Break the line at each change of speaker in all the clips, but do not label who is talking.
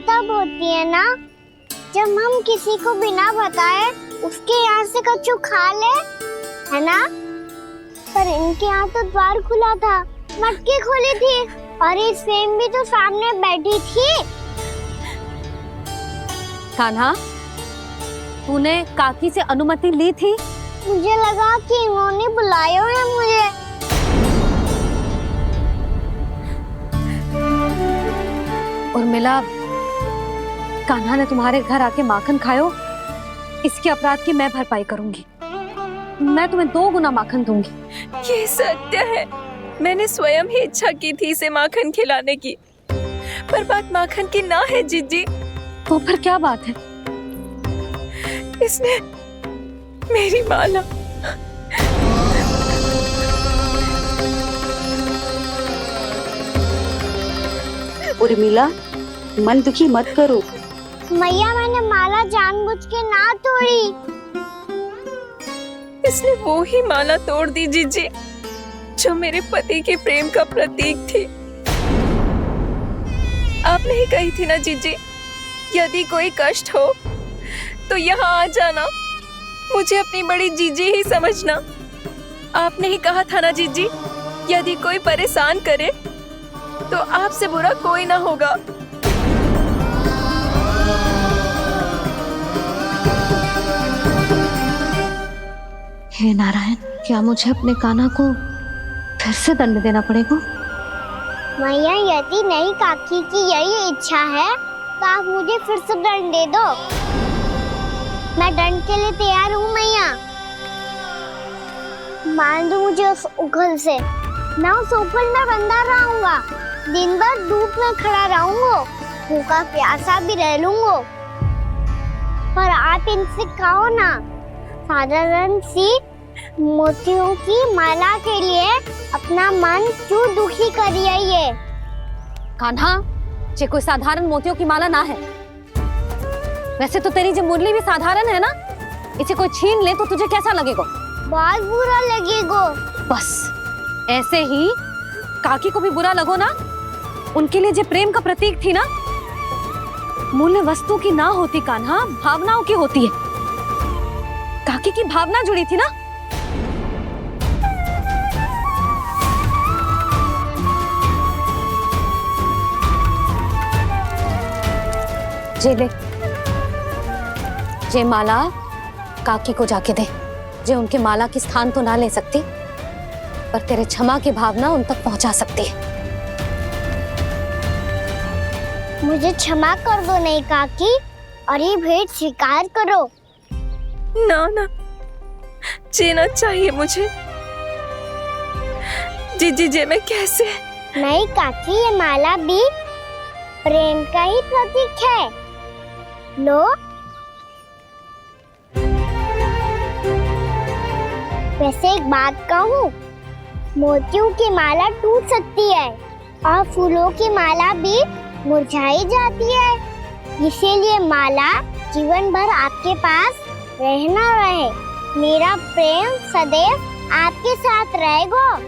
तब होती है ना जब हम किसी को बिना बताए उसके यहाँ से कच्चू खा ले, है ना? पर इनके यहाँ तो द्वार खुला था, मटकी खुली थी और ये सेम भी तो सामने बैठी थी।
कान्हा, तूने काकी से अनुमति ली थी?
मुझे लगा कि इन्होंने बुलाया है मुझे।
उर्मिला, कान्हा ने तुम्हारे घर आके माखन खायो, इसके अपराध की मैं भरपाई करूंगी। मैं तुम्हें 2 गुना माखन दूंगी।
ये सत्य है, मैंने स्वयं ही इच्छा की थी इसे माखन खिलाने की, पर बात माखन की ना है जीजी।
तो फिर क्या बात है?
इसने मेरी माला
उर्मिला, मन दुखी मत करो।
मैया, मैंने माला जानबूझ के ना तोड़ी।
इसने वो ही माला तोड़ दी जीजी जो मेरे पति के प्रेम का प्रतीक थी। आपने ही कही थी ना जीजी, यदि कोई कष्ट हो तो यहाँ आ जाना, मुझे अपनी बड़ी जीजी ही समझना। आपने ही कहा था ना जीजी, यदि कोई परेशान करे तो आपसे बुरा कोई ना होगा।
हे नारायण, क्या मुझे अपने कान्हा को फिर से दंड देना पड़ेगा?
मैया, यदि नहीं काकी की यही इच्छा है तो आप मुझे फिर से दंड दे दो। मैं दंड के लिए तैयार हूँ मैया। मान दो मुझे उस उखल से, मैं उस उखल में बंधा रहूंगा, दिन भर धूप में खड़ा रहूंगा, भूखा प्यासा भी रह लूंगा। पर आप इनसे कहो ना, साधारण सी मोतियों की माला के लिए अपना मन क्यों दुखी करिए? ये
कान्हा, ये कोई साधारण मोतियों की माला ना है। वैसे तो तेरी जो मुरली भी साधारण है ना, इसे कोई छीन ले तो तुझे कैसा लगेगा?
बहुत बुरा लगेगा।
बस ऐसे ही काकी को भी बुरा लगो ना। उनके लिए जो प्रेम का प्रतीक थी ना, मूल्य वस्तु की ना होती कान्हा, भावनाओं की होती है। काकी की भावना जुड़ी थी ना। जे ले, जे माला काकी को जाके दे। जे उनके माला की स्थान तो ना ले सकती, पर तेरे क्षमा की भावना उन तक पहुंचा सकती है।
मुझे क्षमा कर दो नहीं काकी, और ये भेंट स्वीकार करो।
ना ना, जीना चाहिए मुझे। जीजी जे मैं कैसे?
नहीं काकी, ये माला भी प्रेम का ही प्रतीक है। लो, वैसे एक बात कहूँ, मोतियों की माला टूट सकती है और फूलों की माला भी मुरझाई जाती है। इसीलिए माला जीवन भर आपके पास रहना रहे। मेरा प्रेम सदैव आपके साथ रहेगा।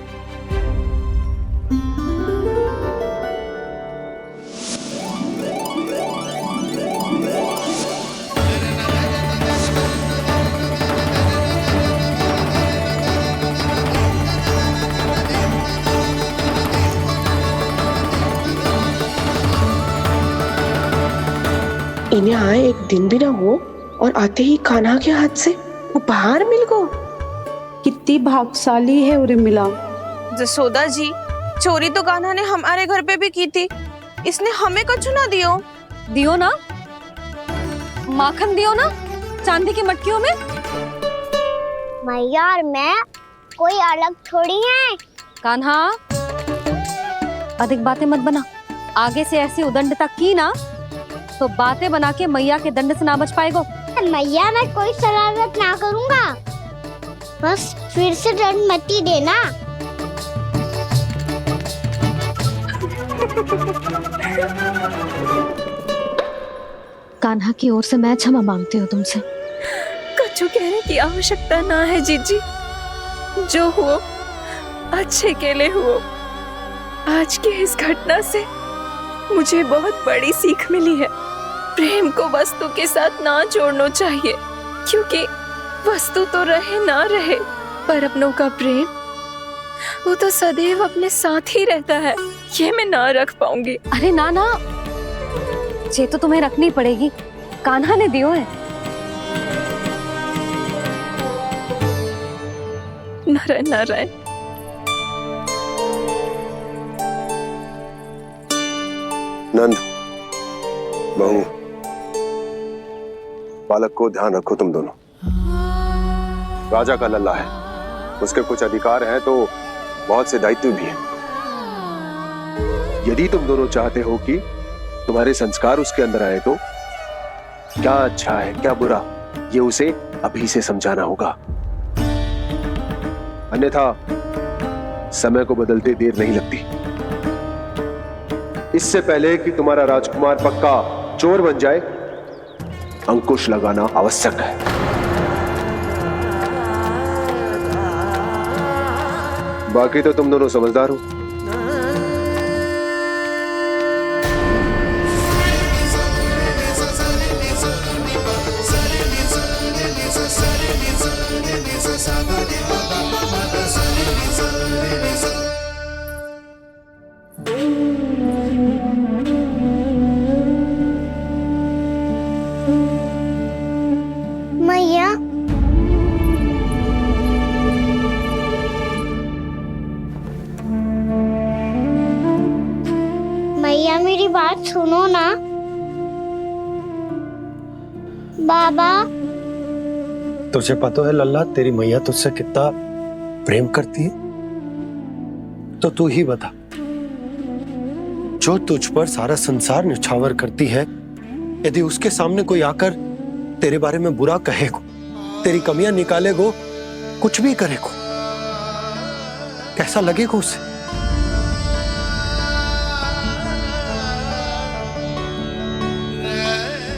इन्हें आए एक दिन भी ना हो और आते ही कान्हा के हाथ से उपहार मिल गो।
कितनी भाग्यशाली है उर्मिला।
जसोदा जी, चोरी तो कान्हा ने हमारे घर पे भी की थी, इसने हमें कछु ना दियो।
दियो ना, माखन दियो ना, चांदी की मटकियों में।
मैया और मैं कोई अलग थोड़ी हैं।
कान्हा, अधिक बातें मत बना। आगे से ऐसी उदंडता की ना तो बातें बना के मैया के दंड से ना बच पाएगो।
मैया, मैं कोई शरारत ना करूंगा, बस फिर से दंड मत ही देना।
कान्हा की ओर से मैं क्षमा मांगती हूँ तुमसे।
कछु कहने की आवश्यकता ना है जीजी, जो हुआ अच्छे के लिए हुआ। आज की इस घटना से मुझे बहुत बड़ी सीख मिली है। प्रेम को वस्तु के साथ ना जोड़ना चाहिए, क्योंकि वस्तु तो रहे ना रहे, पर अपनों का प्रेम वो तो सदैव अपने साथ ही रहता है। ये मैं ना रख पाऊंगी।
अरे ना ना, ये तो तुम्हें रखनी पड़ेगी, कान्हा ने दियो है।
नारायण नारायण।
नंद, बहू, बालक को ध्यान रखो तुम दोनों। राजा का लल्ला है, उसके कुछ अधिकार हैं तो बहुत से दायित्व भी हैं। यदि तुम दोनों चाहते हो कि तुम्हारे संस्कार उसके अंदर आए तो क्या अच्छा है क्या बुरा, ये उसे अभी से समझाना होगा। अन्यथा समय को बदलते देर नहीं लगती। इससे पहले कि तुम्हारा राजकुमार पक्का चोर बन जाए, अंकुश लगाना आवश्यक है। बाकी तो तुम दोनों समझदार हो।
मैया, मैया मेरी बात सुनो ना। बाबा,
तुझे पता है लल्ला, तेरी मैया तुझसे कितना प्रेम करती है? तो तू ही बता, जो तुझ पर सारा संसार निछावर करती है, यदि उसके सामने कोई आकर तेरे बारे में बुरा कहेगो, तेरी कमियां निकालेगो, कुछ भी करेगो, कैसा लगेगा उसे?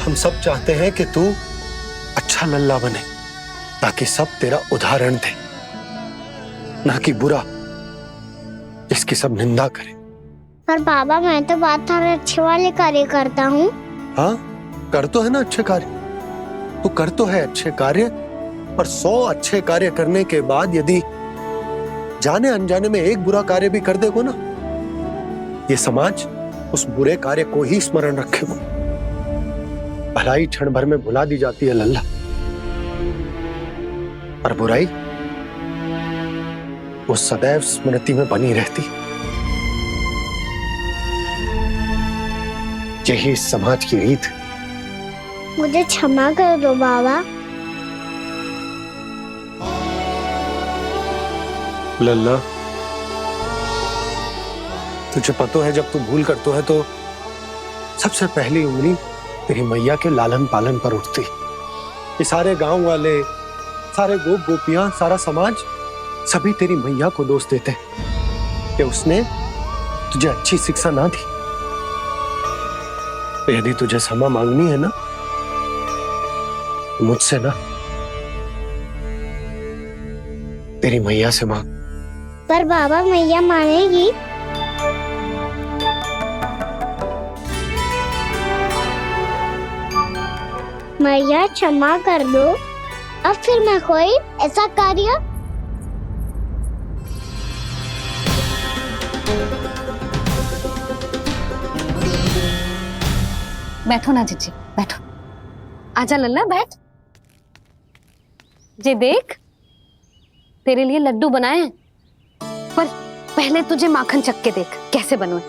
हम सब चाहते हैं कि तू अच्छा लल्ला बने, ताकि सब तेरा उदाहरण दे, ना कि बुरा जिसकी सब निंदा करे।
पर बाबा मैं तो बात थारे अच्छे वाले कार्य करता हूँ।
हाँ, कर तो है ना अच्छे कार्य, तू कर तो है अच्छे कार्य, पर 100 अच्छे कार्य करने के बाद यदि जाने अनजाने में एक बुरा कार्य भी कर देगो ना, ये समाज उस बुरे कार्य को ही स्मरण रखेगो। भलाई क्षण भर में भुला दी जाती है लल्ला, और बुराई वो सदैव स्मृति में बनी रहती। यही इस समाज की रीत है।
मुझे क्षमा कर दो बाबा।
लल्ला, तुझे पता है जब तू भूल करतो है तो सबसे पहली उंगली तेरी मैया के लालन पालन पर उठती। ये सारे गांव वाले, सारे गोप गोपियां, सारा समाज, सभी तेरी मैया को दोष देते कि उसने तुझे अच्छी शिक्षा ना दी। तो यदि तुझे क्षमा मांगनी है ना, मुझसे ना, तेरी मैया से मांग।
पर बाबा मैया मानेगी? मैया क्षमा कर दो, अब फिर मैं कोई ऐसा कार्य।
बैठो ना जीजी, बैठो। आजा लल्ला, बैठ। जे देख, तेरे लिए लड्डू बनाए हैं, पर पहले तुझे माखन चख के देख कैसे बनो।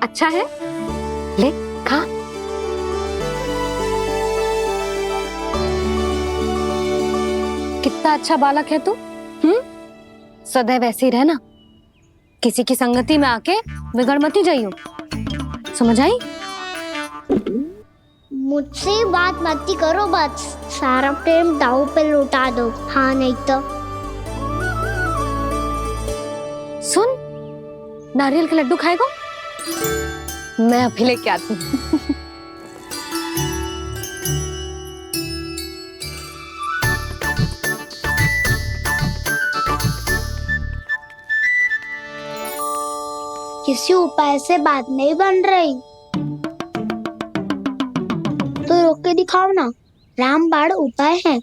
अच्छा है, ले खा। कितना अच्छा बालक है तू। सदैव ऐसे ही रहना, किसी की संगति में आके बिगड़ मत ही जाइयो, समझ आई?
मुझसे बात मत ही करो, बस सारा प्रेम दाव पे लुटा दो। हाँ नहीं तो
सुन, नारियल के लड्डू खाएगा? मैं अभी लेके आती हूँ।
किसी उपाय से बात नहीं बन रही तो रोक के दिखाओ ना। रामबाण उपाय है।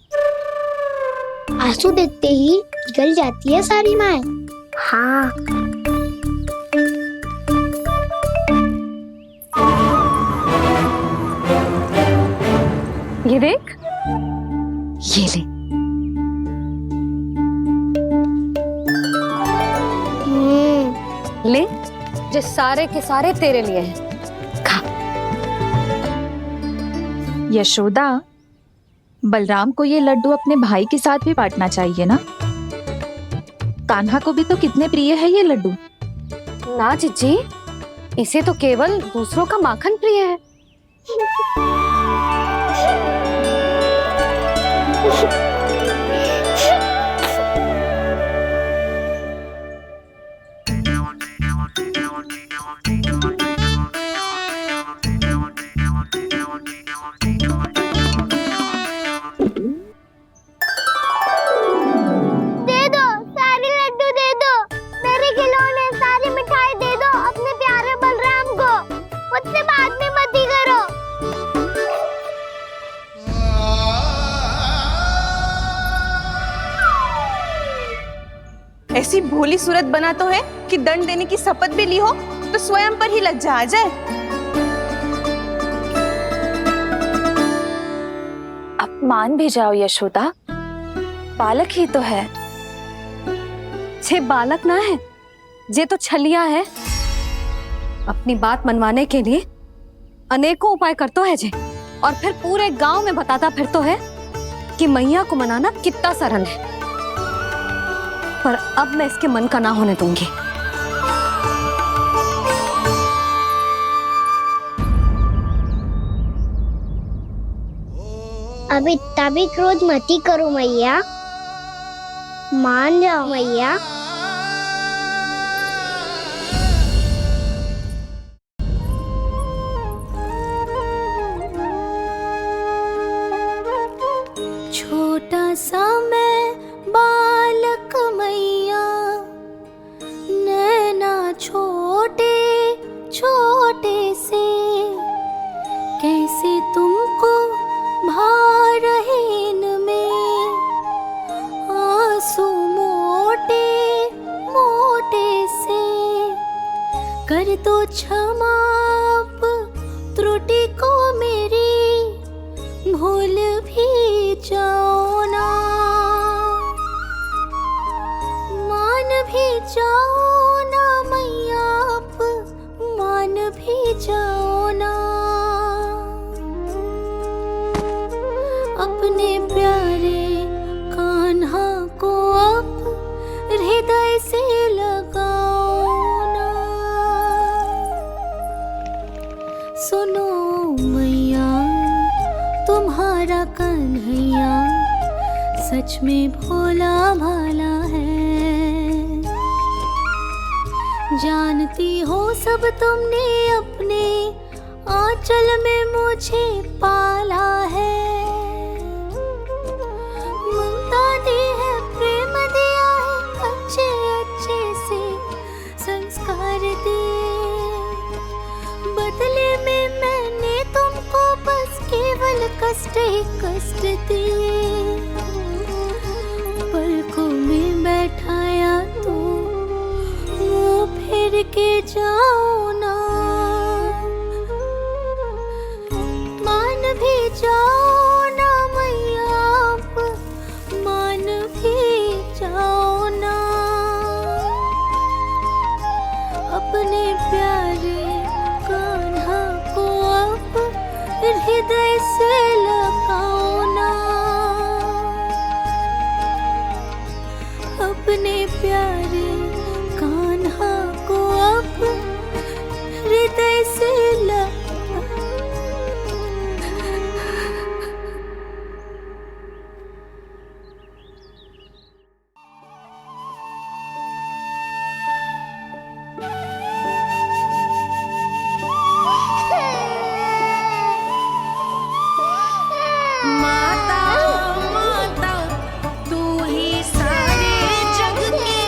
आंसू देखते ही पिघल जाती है सारी माए। हाँ।
ये देख, ये ले। ले, जो सारे के सारे तेरे लिए हैं। खा।
यशोदा, बलराम को ये लड्डू अपने भाई के साथ भी बांटना चाहिए ना। कान्हा को भी तो कितने प्रिय है ये लड्डू।
ना जीजी, इसे तो केवल दूसरों का माखन प्रिय है।
दे दो, सारे लड्डू दे दो, मेरे खिलौने, सारी मिठाई दे दो अपने प्यारे बलराम को। मुझसे बाद में मत ही करो।
ऐसी भोली सूरत बना तो है कि दंड देने की शपथ भी ली हो तो स्वयं पर ही लज्जा आ जाए।
अब मान भी जाओ यशोदा, बालक ही तो है।
छे बालक ना है, जे तो छलिया है। अपनी बात मनवाने के लिए अनेकों उपाय करतो है जे, और फिर पूरे गांव में बताता फिरतो है कि मैया को मनाना कितना सरल है। पर अब मैं इसके मन का ना होने दूंगी।
अब इतना भी क्रोध मत ही करो मैया, मान जाओ मैया। छोटा सा मैं बालक मैया, नैना छोटे छोटे से, कैसे तुमको भा रहे इनमें आंसू मोटे मोटे से। कर दो क्षमा त्रुटि को मेरी, भूल भी जाओ ना, मान भी जाओ ना मैया, आप मान भी जाओ ना। अपने प्यारे कान्हा को अब हृदय से लगाओ ना। सुनो मैया, तुम्हारा कन्हैया सच में भोला भाला है। जानती हो सब तुमने अपने आंचल में मुझे पाला है। ममता दी है, प्रेम दिया है, अच्छे अच्छे से संस्कार दिए। बदले में मैंने तुमको बस केवल कष्ट ही कष्ट दिए। पलकों में बैठाया तो मुंह फेर के जाओ ना, मान भी जाओ ना मैया, आप मान भी जाओ ना। अपने प्यारे कान्हा को अब हृदय से लगाओ ना। अपने प्यारे कान्हा को अब हृदय से माता तू ही सारे जग की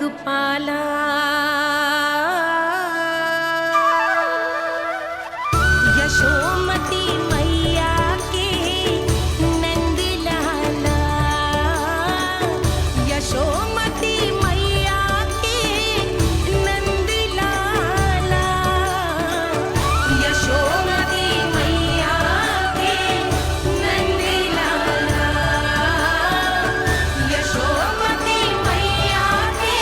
मधुपाला यशोमती मैया के नंद लाला यशोमती मैया के नंद लाला यशोमती मैया के नंद लाला यशोमती मैया के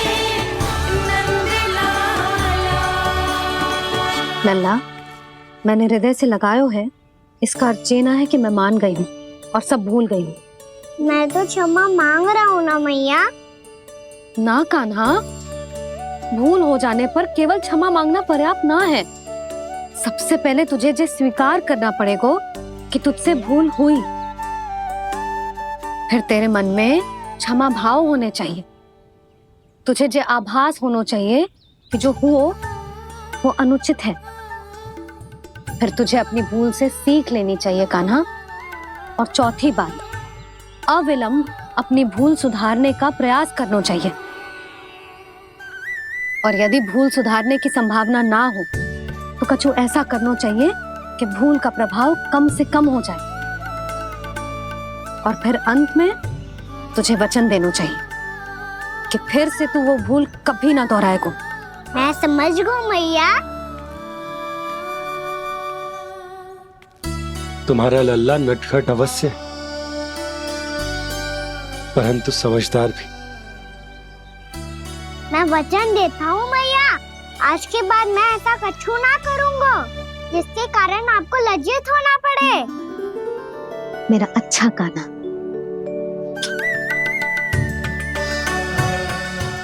नंद लाला।
लल्ला, मैंने हृदय से लगायो है, इसका अर्थ ये ना है कि मैं मान गई हूँ और सब भूल गई हूँ।
मैं तो क्षमा मांग रहा हूँ ना मैया।
ना कान्हा, भूल हो जाने पर केवल क्षमा मांगना पर्याप्त ना है। सबसे पहले तुझे ये स्वीकार करना पड़ेगा कि तुझसे भूल हुई। फिर तेरे मन में क्षमा भाव होने चाहिए। तुझे ये आभास होना चाहिए कि जो हुआ वो अनुचित है। फिर तुझे अपनी भूल से सीख लेनी चाहिए कान्हा। और चौथी बात, अविलंब अपनी भूल सुधारने का प्रयास करना चाहिए। और यदि भूल सुधारने की संभावना ना हो तो कछु ऐसा करना चाहिए कि भूल का प्रभाव कम से कम हो जाए। और फिर अंत में तुझे वचन देना चाहिए कि फिर से तू वो भूल कभी ना दोहराएगा।
मैं समझ गई मैया।
तुम्हारा लल्ला नटखट अवश्य है, परंतु समझदार भी।
मैं वचन देता हूँ मैया, आज के बाद मैं ऐसा कछु ना करूँगा जिसके कारण आपको लज्जित होना पड़े।
मेरा अच्छा कान्हा,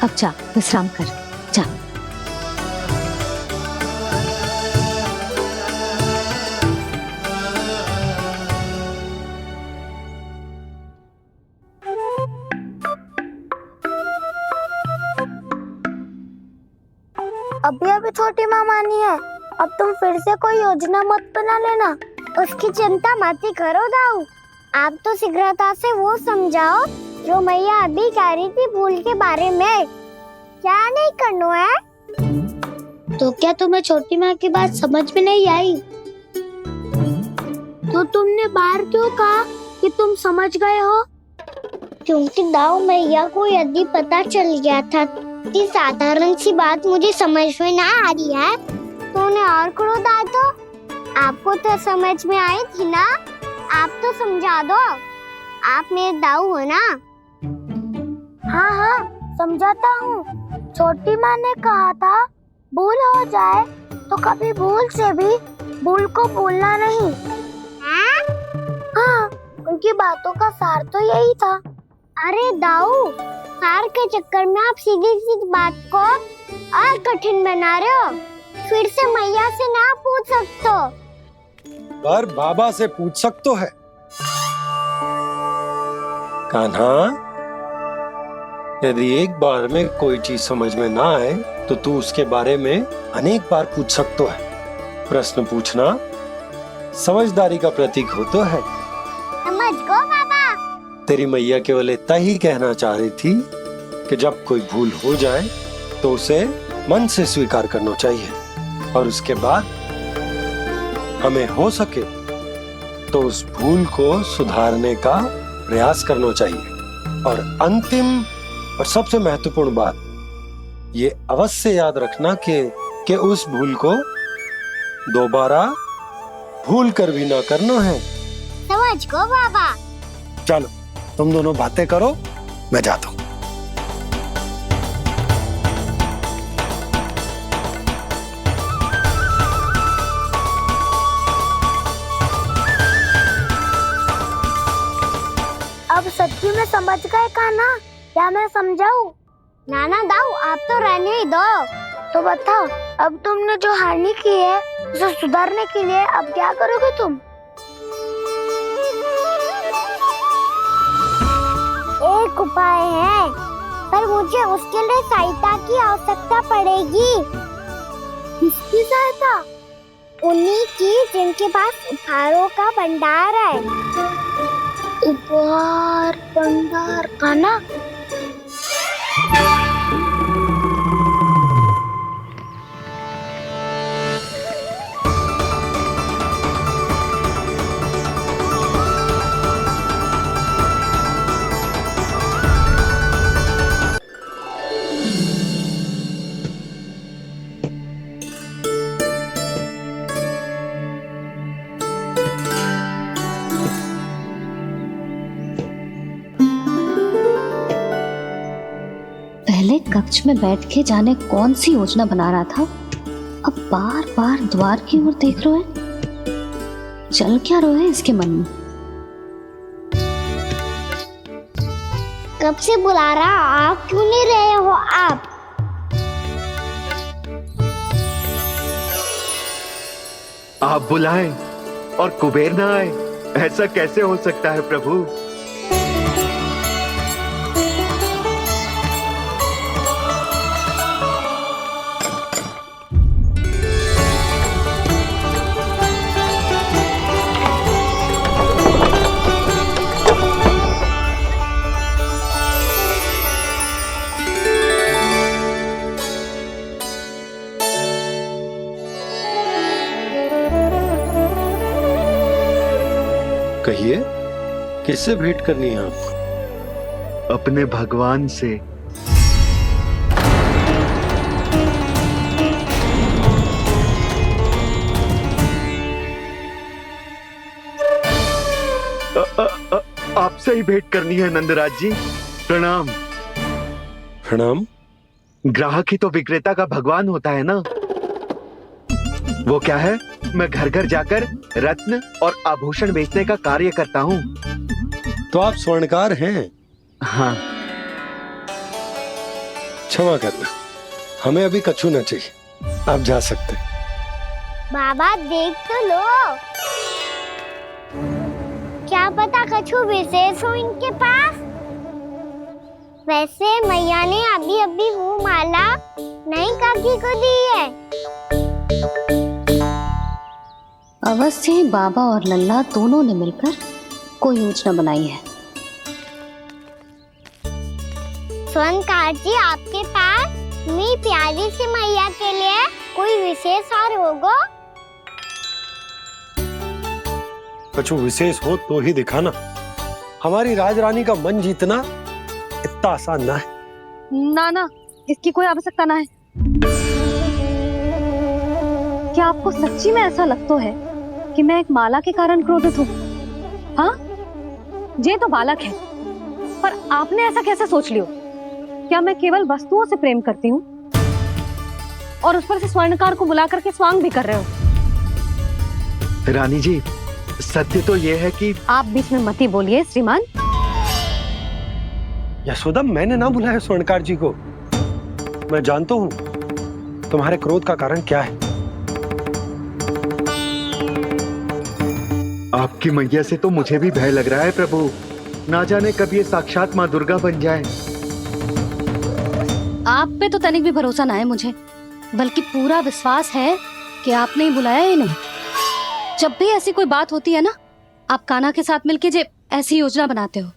अब जा विश्राम कर, जा।
अभी अभी छोटी माँ मानी है, अब तुम फिर से कोई योजना मत बना लेना। उसकी चिंता मत ही करो दाऊ। आप तो शीघ्रता से वो समझाओ जो मैया अभी कह रही थी भूल के बारे में। क्या नहीं करना है? तो क्या तुम्हें छोटी माँ की बात समझ में नहीं आई? तो तुमने बाहर क्यों कहा कि तुम समझ गए हो? क्योंकि दाऊ मैया को यदि पता चल गया था कि साधारण सी बात मुझे समझ में ना आ रही है तो उन्हें और क्रोध आया। तो आपको तो समझ में आई थी ना, आप तो समझा दो। आप मेरे दाऊ हो ना। हाँ हाँ समझाता हूँ। छोटी माँ ने कहा था भूल हो जाए तो कभी भूल से भी भूल को भूलना नहीं। हाँ उनकी बातों का सार तो यही था। अरे दाऊ, सार के चक्कर में आप सीधी सीधी बात को और कठिन बना रहे हो। फिर से मैया से ना पूछ सकते हो,
पर बाबा से पूछ सकते है। कान्हा, यदि एक बार में कोई चीज समझ में ना आए तो तू उसके बारे में अनेक बार पूछ सकते है। प्रश्न पूछना समझदारी का प्रतीक होता है।
समझ गो बाबा।
तेरी मैया केवल इतना ही कहना चाह रही थी कि जब कोई भूल हो जाए तो उसे मन से स्वीकार करना चाहिए और उसके बाद हमें हो सके तो उस भूल को सुधारने का प्रयास करना चाहिए। और अंतिम और सबसे महत्वपूर्ण बात ये अवश्य याद रखना कि उस भूल को दोबारा भूल कर भी ना करना है।
समझ गो बाबा।
चलो तुम दोनों बातें करो, मैं जाता हूँ।
अब सच्ची में समझ गए कान्हा? क्या मैं समझाऊं? नाना दाऊ, आप तो रहने ही दो। तो बताओ, अब तुमने जो हानि की है उसे सुधारने के लिए अब क्या करोगे तुम? एक उपाय है, पर मुझे उसके लिए सहायता की आवश्यकता पड़ेगी। किसकी सहायता? उन्हीं की जिनके पास उपहारों का भंडार है। उपहार भंडार का ना?
कक्ष में बैठ के जाने कौन सी योजना बना रहा था, अब बार बार द्वार की ओर देख रहे हैं। चल क्या रहे हैं इसके मन में?
कब से बुला रहा, आप क्यों नहीं रहे हो?
आप बुलाएं और कुबेर ना आए, ऐसा कैसे हो सकता है प्रभु?
कहिए, किससे भेंट करनी है आपको?
अपने भगवान से। आपसे ही भेंट करनी है नंदराज जी। प्रणाम।
प्रणाम।
ग्राहक ही तो विक्रेता का भगवान होता है ना। वो क्या है, मैं घर घर जाकर रत्न और आभूषण बेचने का कार्य करता हूँ।
तो आप स्वर्णकार हैं?
हाँ।
क्षमा करना, हमें अभी कछु न चाहिए, आप जा सकते हैं।
बाबा देख तो लो, क्या पता कछु विशेष हो इनके पास। वैसे मैया ने अभी अभी वो माला नई काकी को दी है।
अवश्य ही बाबा और लल्ला दोनों ने मिलकर कोई योजना बनाई है।
स्वर्णकार जी, आपके पास मेरी प्यारी सी मैया के लिए कोई विशेष और होगा?
कछु विशेष हो तो ही दिखाना। हमारी राजरानी का मन जीतना इतना आसान ना है।
ना ना, इसकी कोई आवश्यकता ना है। क्या आपको सच्ची में ऐसा लगता है कि मैं एक माला के कारण क्रोधित हूँ? हाँ, ये तो बालक है, पर आपने ऐसा कैसे सोच लियो? क्या मैं केवल वस्तुओं से प्रेम करती हूँ और उस पर से स्वर्णकार को बुला करके स्वांग भी कर रहे हो?
रानी जी, सत्य तो ये है कि
आप बीच में मत ही बोलिए श्रीमान।
यशोदा, मैंने ना बुलाया स्वर्णकार जी को। मैं जानता हूँ तुम्हारे क्रोध का कारण क्या है।
आपकी मैया से तो मुझे भी भय लग रहा है प्रभु। ना जाने कब ये साक्षात माँ दुर्गा बन जाए।
आप पे तो तनिक भी भरोसा ना है मुझे, बल्कि पूरा विश्वास है कि आपने ही बुलाया ही नहीं। जब भी ऐसी कोई बात होती है ना, आप कान्हा के साथ मिलके जे ऐसी योजना बनाते हो।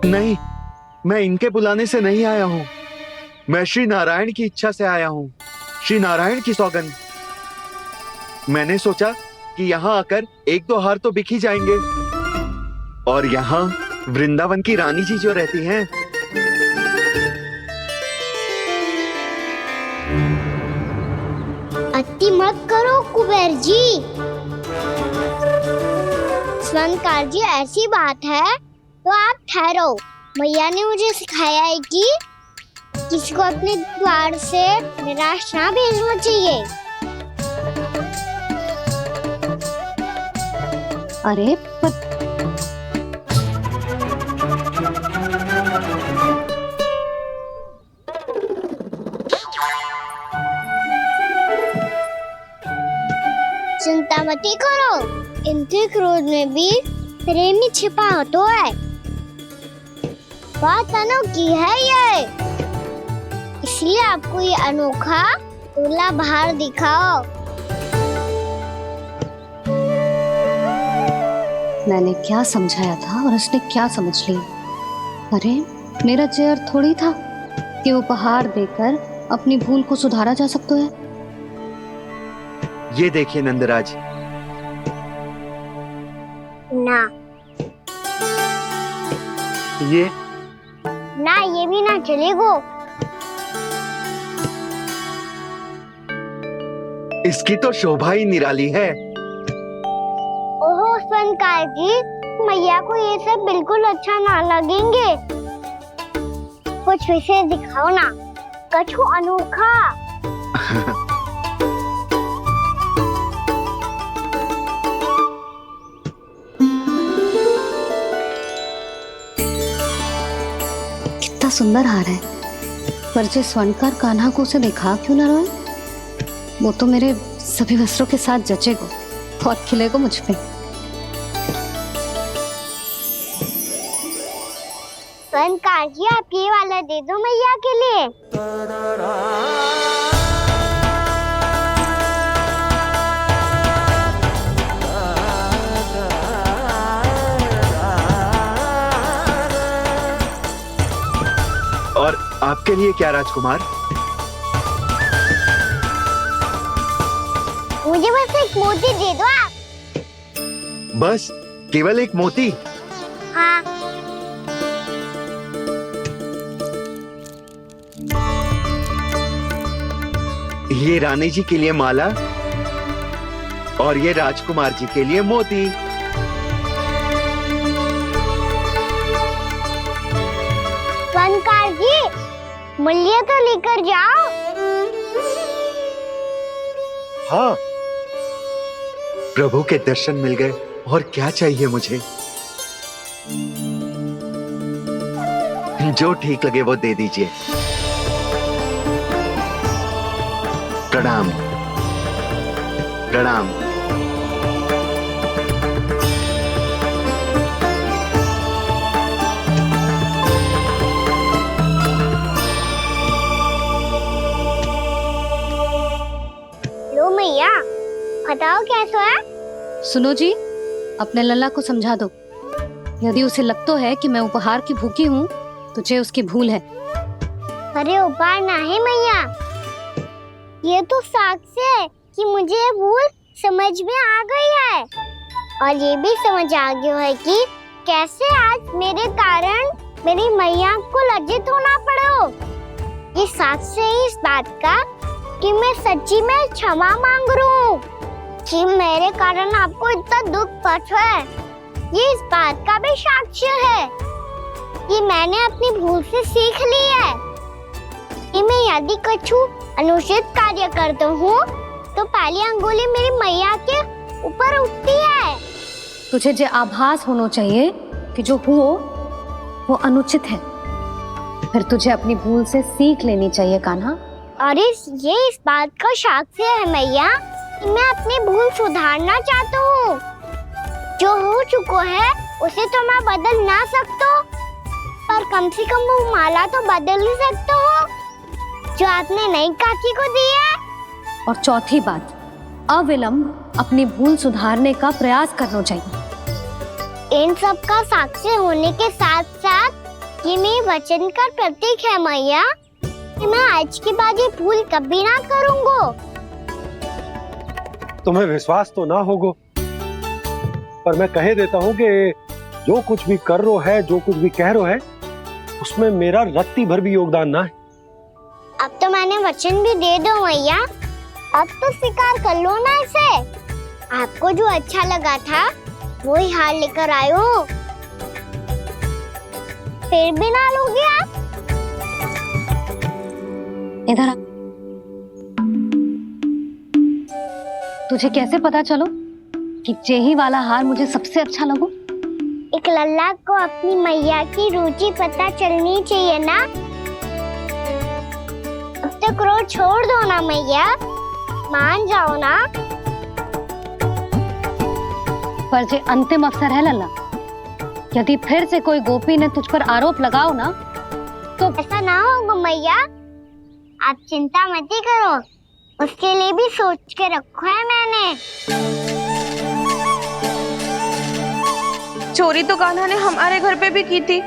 नहीं, मैं इनके बुलाने से नहीं आया हूँ। मैं श्री नारायण की इच्छा से आया हूँ, श्री नारायण की सौगंध। मैंने सोचा कि यहाँ आकर एक दो हार तो बिक ही जाएंगे। और यहाँ वृंदावन की रानी जी जो रहती हैं,
अति मत करो कुबेर जी। स्वर्णकार जी, ऐसी बात है तो आप ठहरो। मैया ने मुझे सिखाया है कि किसी को अपने द्वार से निराश ना भेजना चाहिए।
अरे पर
चिंता मत करो, इनके क्रोध में भी प्रेम ही छिपा तो है। बात अनोखी है ये, इसलिए आपको ये अनोखा दूल्हा बाहर दिखाओ।
मैंने क्या समझाया था और उसने क्या समझ लिया? अरे मेरा चेयर थोड़ी था कि उपहार देकर अपनी भूल को सुधारा जा सकता है।
ये देखिए नंदराज।
ना
ये
ना, ये भी ना चलेगो।
इसकी तो शोभा ही निराली है।
ओहो स्वर्णकार जी, मैया को ये सब बिल्कुल अच्छा ना लगेंगे। कुछ विशेष दिखाओ ना, कछु अनोखा।
कितना सुंदर हार है, पर जो स्वर्णकार कान्हा को उसे दिखा क्यों ना रोए? वो तो मेरे सभी वस्त्रों के साथ जचेगा, बहुत खिलेगा मुझ पे।
स्वर्णकार जी, आप ये वाला दे दो मैया के लिए।
और आपके लिए क्या राजकुमार?
मुझे बस एक मोती दे दो आप।
बस केवल एक मोती?
हाँ।
ये रानी जी के लिए माला और ये राजकुमार जी के लिए मोती।
स्वर्णकार जी, मूल्य तो लेकर जाओ।
हाँ,
प्रभु के दर्शन मिल गए, और क्या चाहिए मुझे? जो ठीक लगे वो दे दीजिए। प्रणाम प्रणाम।
लो मैया, बताओ कैसा है?
सुनो जी, अपने लल्ला को समझा दो। यदि उसे लगता है कि मैं उपहार की भूखी हूँ, तो ये उसकी भूल है।
अरे उपहार ना है मैया, ये तो साक्ष्य है कि मुझे ये भूल समझ में आ गई है, और ये भी समझ आ गया है कि कैसे आज मेरे कारण मेरी मैया को लज्जित होना पड़ो। ये साक्ष्य है इस बात का कि मैं सच्ची में क्षमा मांग रहा हूँ कि मेरे कारण आपको इतना दुख पहुंचा है। ये इस बात का भी साक्ष्य है कि मैंने अपनी भूल से सीख ली है कि मैं यदि कुछ अनुचित कार्य करता हूँ तो पहली अंगुली मेरी मैया के ऊपर उठती है।
तुझे जो आभास होना चाहिए कि जो हुआ वो अनुचित है, फिर तुझे अपनी भूल से सीख लेनी चाहिए कान्हा।
और ये इस बात का साक्ष्य है मैया कि मैं अपनी भूल सुधारना चाहता हूँ। जो हो चुका है उसे तो मैं बदल ना सकता, पर कम से कम वो माला तो बदल ही सकता हूँ जो आपने नई काकी को दी है।
और चौथी बात, अविलंब अपनी भूल सुधारने का प्रयास करना चाहिए।
इन सब का साक्षी होने के साथ साथ ये मेरे वचन का प्रतीक है मैया कि मैं आज के बाद ये भूल कभी ना करूँगा।
तुम्हें विश्वास तो ना होगा, पर मैं कह देता हूँ कि जो कुछ भी कर रो है, जो कुछ भी कह रो है, उसमें मेरा रत्ती भर भी योगदान ना है।
अब तो मैंने वचन भी दे दो मैया, अब तो स्वीकार कर लो ना इसे। आपको जो अच्छा लगा था वो ही हार लेकर आयो, फिर भी ना लोगे आप?
इधर आ। तुझे कैसे पता चलो कि यही वाला हार मुझे सबसे अच्छा लगो?
एक लल्ला को अपनी मैया की रुचि पता चलनी चाहिए ना। अब तक क्रोध छोड़ दो ना मैया, मान जाओ ना।
पर जे अंतिम अवसर है लल्ला, यदि फिर से कोई गोपी ने तुझ पर आरोप लगाओ ना तो
ऐसा ना होगा मैया, आप चिंता मत ही करो, उसके लिए भी सोच के रखा है मैंने।
चोरी तो कान्हा ने हमारे घर पे भी की थी,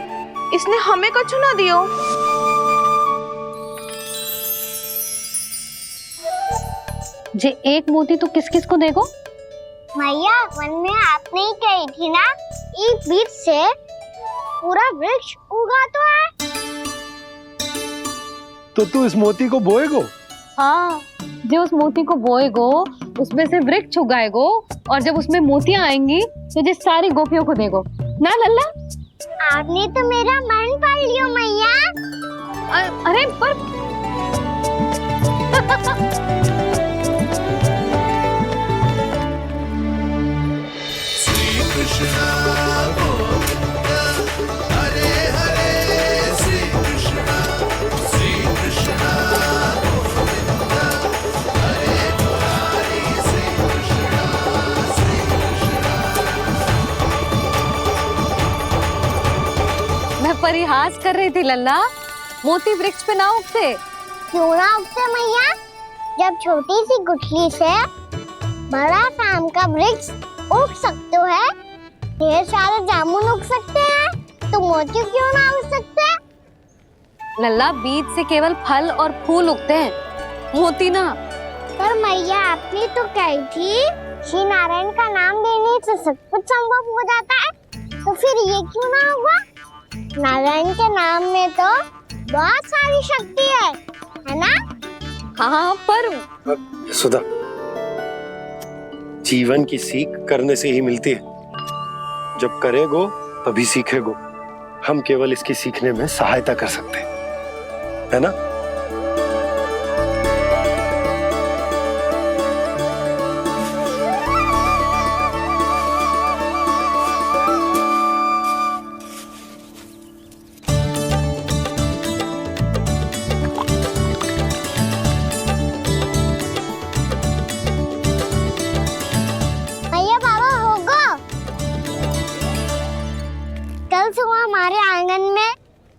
इसने हमें कुछ ना दियो।
जे एक मोती तो किस किस को देगो?
मैया, मन में आपने ही कही थी ना, एक बीज से पूरा वृक्ष उगा तो है।
तो तू इस मोती को बोएगो?
हाँ, जो उस मोती को बोएगो उसमें से वृक्ष उगाएगो, और जब उसमें मोतियां आएंगी तो जिस सारी गोपियों को देगो। ना लल्ला।
आपने तो मेरा मन पढ़ लियो मैया।
अरे पर मैं परिहास कर रही थी लल्ला, मोती वृक्ष पे ना उगते।
क्यों ना उगते मैया? जब छोटी सी गुठली से बड़ा आम का वृक्ष उग सकते है, ढेर सारे जामुन उग सकते हैं, तो मोती क्यों ना उग सकते?
लल्ला, बीज से केवल फल और फूल उगते हैं, मोती ना।
पर मैया आपने तो कही थी श्री नारायण का नाम लेने से सब कुछ संभव हो जाता है, तो फिर ये क्यों ना हुआ? नारायण के नाम में तो बहुत सारी शक्ति है ना?
हाँ पर
सुधा, जीवन की सीख करने से ही मिलती है। जब करेगो तभी सीखेगो। हम केवल इसकी सीखने में सहायता कर सकते हैं, है ना?
भैया बाबा होगो, कल सुबह हमारे आंगन में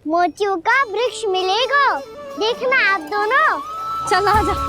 मोतियों का वृक्ष मिलेगा, देखना आप दोनों।
चल आजा।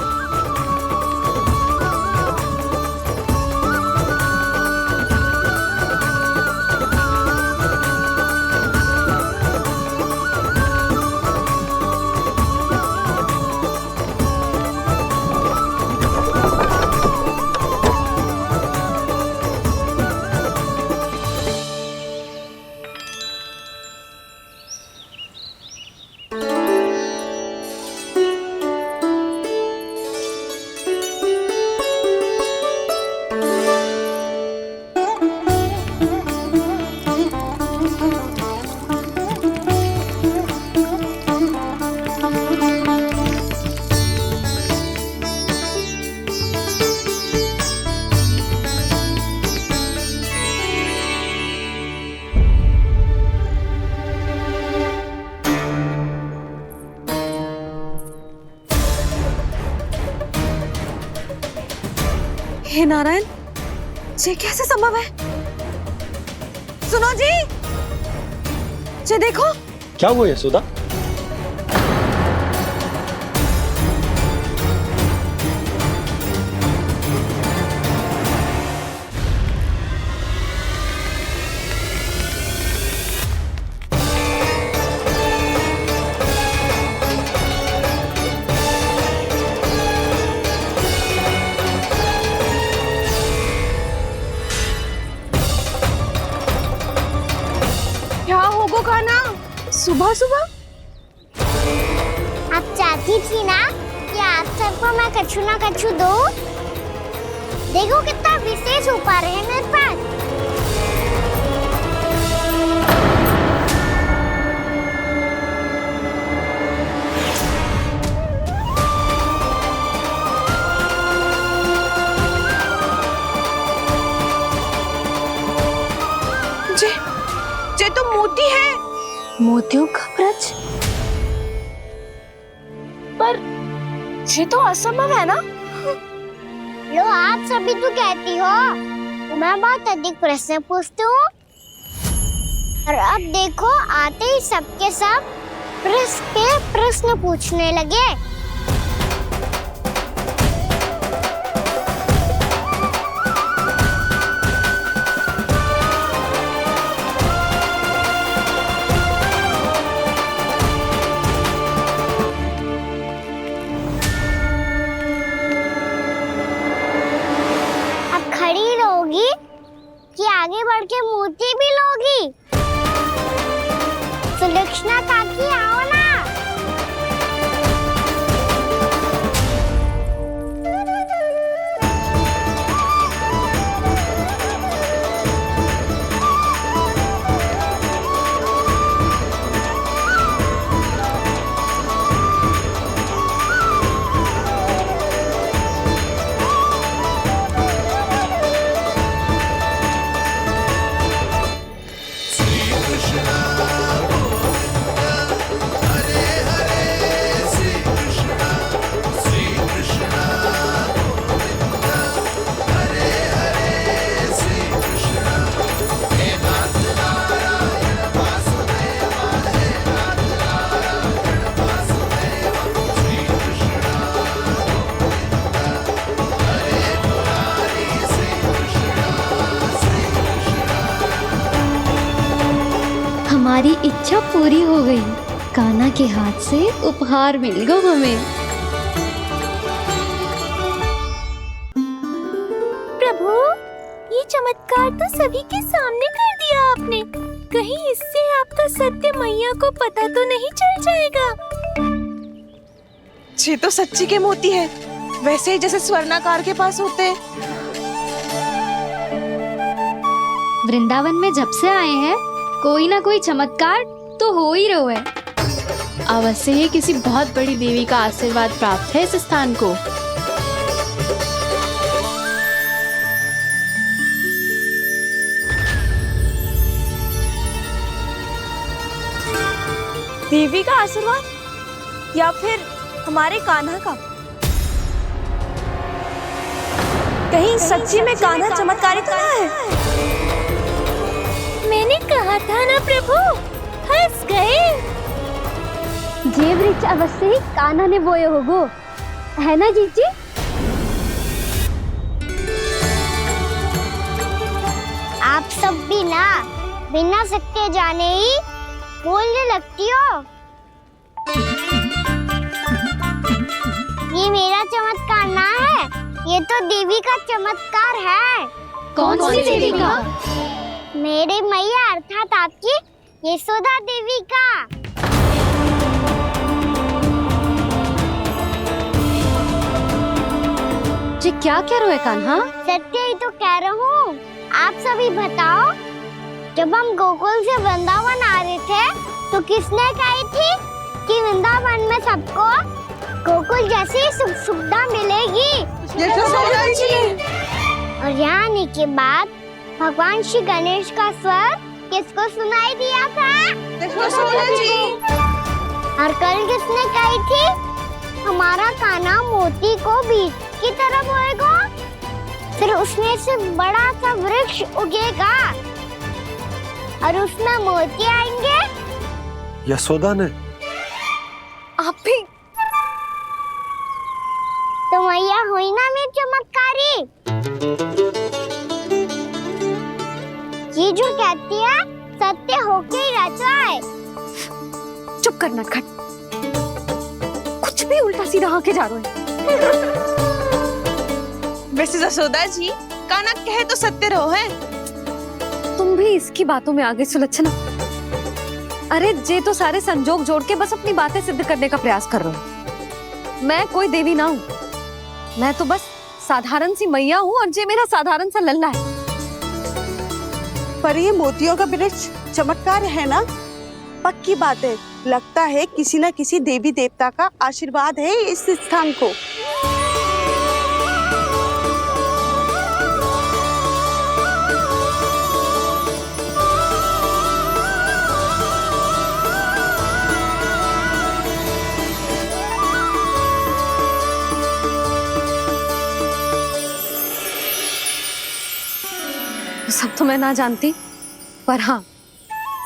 हे नारायण, ये कैसे संभव है? सुनो जी, ये देखो।
क्या हुआ यशोदा?
क्या होगा खाना सुबह सुबह?
आप चाहती थी ना कि आज सबको मैं कछु ना कछु दूं? देखो कितना विशेष उपहार है मेरे पास।
ये तो मोती है।
मोतियों का ब्रज?
पर ये तो असंभव है ना?
लो, आप सभी तो कहती हो मैं बहुत अधिक प्रश्न पूछती हूँ, और अब देखो आते ही सबके सब प्रश्न पूछने लगे। कि आगे बढ़ के मोती भी लोगी? सुलक्षणा काकी आओ ना।
हमारी इच्छा पूरी हो गई। कान्हा के हाथ से उपहार मिल गो हमें।
प्रभु, ये चमत्कार तो सभी के सामने कर दिया आपने। कहीं इससे आपका सत्य मैया को पता तो नहीं चल जाएगा?
ये तो सच्ची के मोती है, वैसे ही जैसे स्वर्णाकार के पास होते हैं।
वृंदावन में जब से आए हैं कोई ना कोई चमत्कार तो हो ही रहा है।
अवश्य ही किसी बहुत बड़ी देवी का आशीर्वाद प्राप्त है इस स्थान को।
देवी का आशीर्वाद या फिर हमारे कान्हा का? कहीं सच्ची में कान्हा चमत्कारी तो ना है?
मैंने कहा था ना प्रभु, फंस गए।
जे वृक्ष अवश्य ही कान्हा ने बोए होगो, है ना जीजी? आप सब भी ना बिना सत्य जाने ही बोलने लगती हो। ये मेरा चमत्कार ना है, ये तो देवी का चमत्कार है।
कौन सी देवी का?
मेरे मैया अर्थात आपकी यशोदा देवी का।
जी क्या कह रहे हो कान्हा?
सत्य ही तो कह रहा हूँ। आप सभी बताओ, जब हम गोकुल से वृंदावन आ रहे थे तो किसने कही थी कि वृंदावन में सबको गोकुल जैसी सुख सुविधा मिलेगी?
यशोदा जी।
और यहाँ आने के बाद भगवान श्री गणेश का स्वर किसको सुनाई दिया था?
यशोदा जी।
और कल किसने कही थी हमारा कान्हा मोती को बीज की तरह बोएगा, फिर उसमें से बड़ा सा वृक्ष उगेगा और उसमें मोती आएंगे?
यशोदा ने?
आप भी?
तो मैया हुई ना मेरी चमत्कारी। ये जो कहती है सत्य होके ही रहता है।
चुप कर नटखट, कुछ भी उल्टा सीधा आके जा रहे हैं।
वैसे यशोदा जी, कान्हा कहे तो सत्य रहो है।
तुम भी इसकी बातों में आगे सुलझना। अरे जे तो सारे संजोग जोड़ के बस अपनी बातें सिद्ध करने का प्रयास कर रहे हो। मैं कोई देवी ना हूँ, मैं तो बस साधारण सी मैया हूँ और जे मेरा साधारण सा लल्ला है।
पर ये मोतियों का वृक्ष चमत्कार है ना? पक्की बात है, लगता है किसी न किसी देवी देवता का आशीर्वाद है इस स्थान को।
सब तो मैं ना जानती, पर हाँ,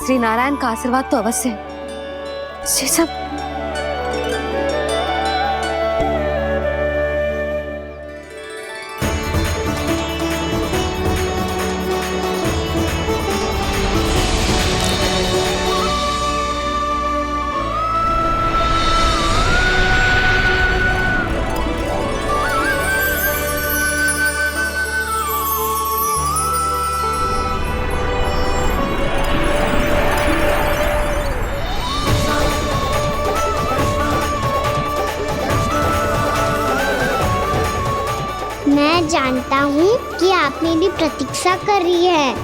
श्री नारायण का आशीर्वाद तो अवश्य है। ये सब
मैं जानता हूँ कि आप मेरी प्रतीक्षा कर रही है।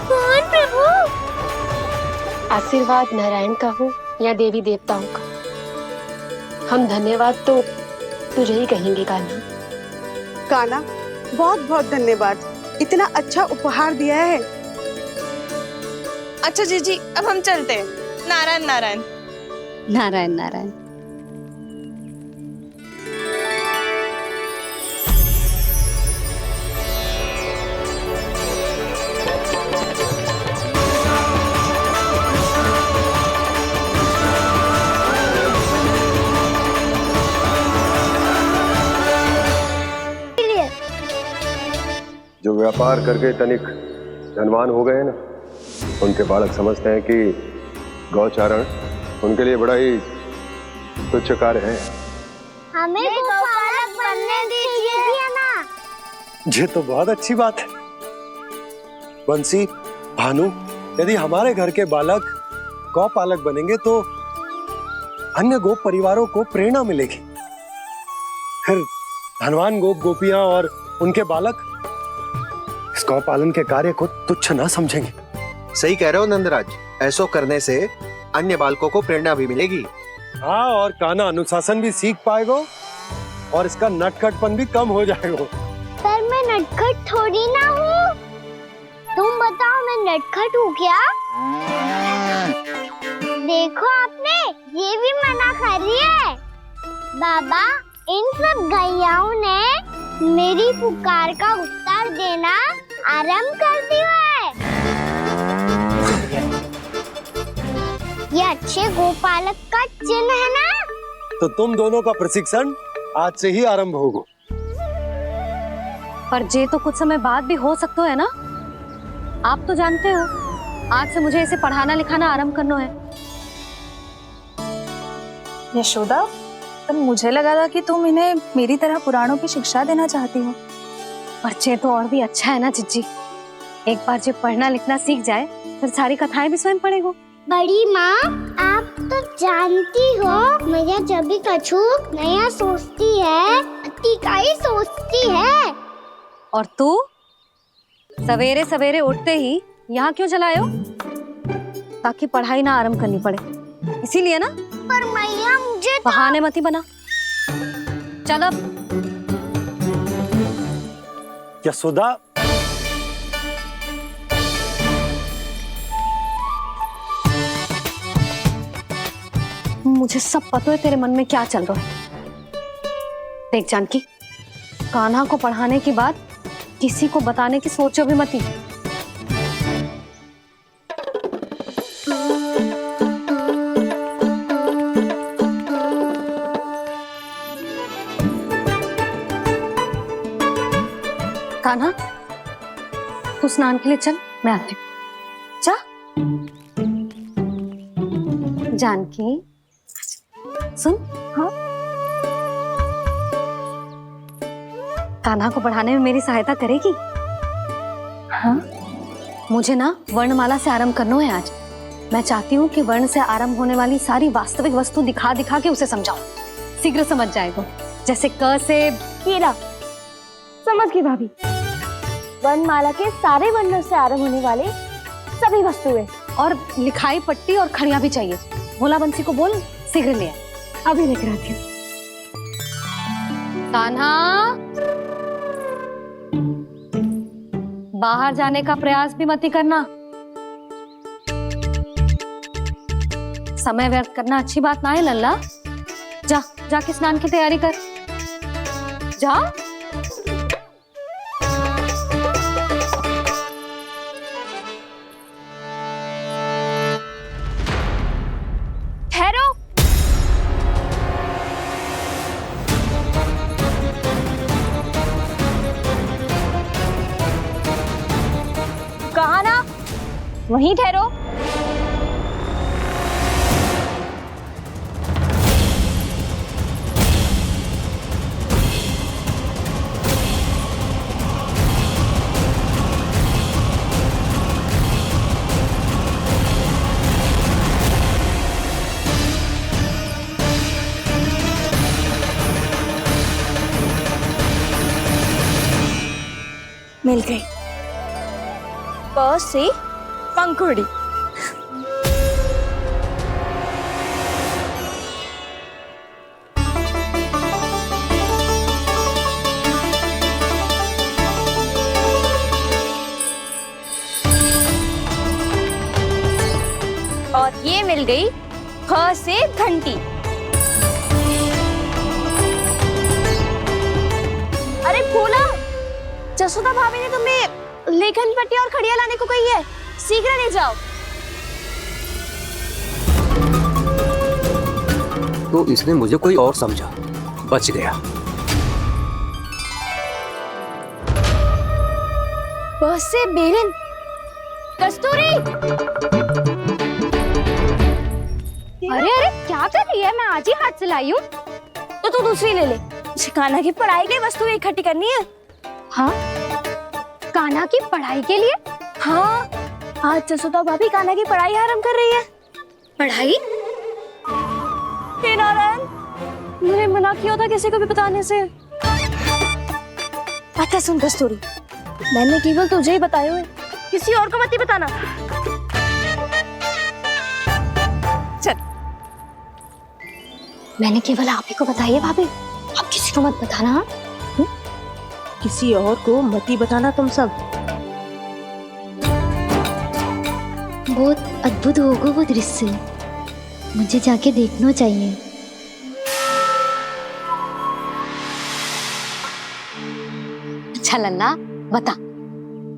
कौन प्रभु?
आशीर्वाद नारायण का हो या देवी देवताओं का, हम धन्यवाद तो तुझे ही कहेंगे कान्हा।
कान्हा, बहुत बहुत धन्यवाद, इतना अच्छा उपहार दिया है।
अच्छा जीजी, अब हम चलते हैं। नारायण नारायण।
नारायण नारायण।
जो व्यापार करके तनिक धनवान हो गए ना, उनके बालक समझते हैं कि गौचारण उनके लिए बड़ा ही तुच्छ कार्य है।
हमें गौपालक बनने दीजिए ना।
ये तो बहुत अच्छी बात है। बंसी, भानु, यदि हमारे घर के बालक गौपालक बनेंगे तो अन्य गोप परिवारों को प्रेरणा मिलेगी। फिर धनवान गोप गोपियां और उनके बालक इस गौपालन के कार्य को तुच्छ ना समझेंगे।
सही कह रहे हो नंदराज, ऐसा करने से अन्य बालकों को प्रेरणा भी मिलेगी।
हाँ, और कान्हा अनुशासन भी सीख पाएगा और इसका नटखटपन भी कम हो जाएगा।
पर मैं नटखट थोड़ी ना हूँ। तुम बताओ मैं नटखट हूँ क्या? देखो आपने ये भी मना कर रही है। बाबा, इन सब गैयाओं ने मेरी पुकार का उत्तर देना आरंभ कर दिया है। ये अच्छे गोपालक का चिन्ह है ना?
तो तुम दोनों का प्रशिक्षण आज से ही आरंभ होगा।
पर जे तो कुछ समय बाद भी हो सकता है ना। आप तो जानते हो, आज से मुझे इसे पढ़ाना लिखाना आरंभ करना है।
यशोदा, पर मुझे लगा था कि तुम इन्हें मेरी तरह पुराणों की शिक्षा देना चाहती हो।
पर जे तो और भी अच्छा है ना जिज्जी। एक बार जब पढ़ना लिखना सीख जाए फिर सारी कथाएं भी स्वयं पढ़ेगा।
बड़ी माँ, आप तो जानती हो मैया जब भी कछु नया सोचती है, का ही सोचती है।
और तू सवेरे सवेरे उठते ही यहाँ क्यों चलाए हो? ताकि पढ़ाई ना आरंभ करनी पड़े, इसीलिए ना।
पर मैया मुझे
बहाने मत ही बना। चल अब।
यशोदा,
मुझे सब पता है तेरे मन में क्या चल रहा है। देख जानकी, कान्हा को पढ़ाने के बाद किसी को बताने की सोचो भी मत ही। कान्हा, तू स्नान के लिए चल, मैं आती हूँ। जा। जानकी, सुन। हाँ? कान्हा को पढ़ाने में मेरी सहायता करेगी? हाँ? मुझे ना वर्णमाला से आरंभ करना है आज। मैं चाहती हूँ कि वर्ण से आरंभ होने वाली सारी वास्तविक वस्तु दिखा दिखा के उसे समझाऊं। शीघ्र समझ जाएगा। जैसे क से
कीड़ा। समझ गई भाभी। वर्णमाला के सारे वर्णों से आरंभ होने वाले सभी वस्तुएं।
और लिखाई पट्टी और खड़िया भी चाहिए। भोला बंसी को बोल शीघ्र ले।
अभी लेकर आती हूँ।
कान्हा, बाहर जाने का प्रयास भी मत ही करना। समय व्यर्थ करना अच्छी बात ना है लल्ला। जा, जाके स्नान की तैयारी कर। जा।
ठहरो। कहा ना, वहीं ठहरो। मिल गई। प से पंखुड़ी। और ये मिल गई ख से घंटी। अरे भोला, जसोदा भाभी ने तुम्हें लेखन पट्टी और खड़िया लाने को कही है, शीघ्र ले जाओ।
तो इसने मुझे कोई और समझा, बच गया।
बस से बेलन। कस्तूरी।
अरे अरे क्या कर रही है? मैं आज ही हाथ से लाई हूँ।
तो तू दूसरी ले ले। कान्हा की पढ़ाई की वस्तु इकट्ठी करनी है।
हाँ, कान्हा की पढ़ाई के लिए?
हाँ, आज जसोदा भाभी कान्हा की पढ़ाई आरंभ कर रही है।
पढ़ाई?
हे नारायण,
मैंने मना किया था किसी को भी बताने से।
अच्छा सुन कस्तूरी, मैंने केवल तुझे ही बताए हुए, किसी और को मत ही बताना। चल।
मैंने केवल आप ही को बताई है भाभी, आप किसी को मत बताना। हाँ?
किसी और को मत ही बताना तुम सब।
बहुत अद्भुत होगा वो दृश्य, मुझे जाके देखना चाहिए। अच्छा लल्ला, बता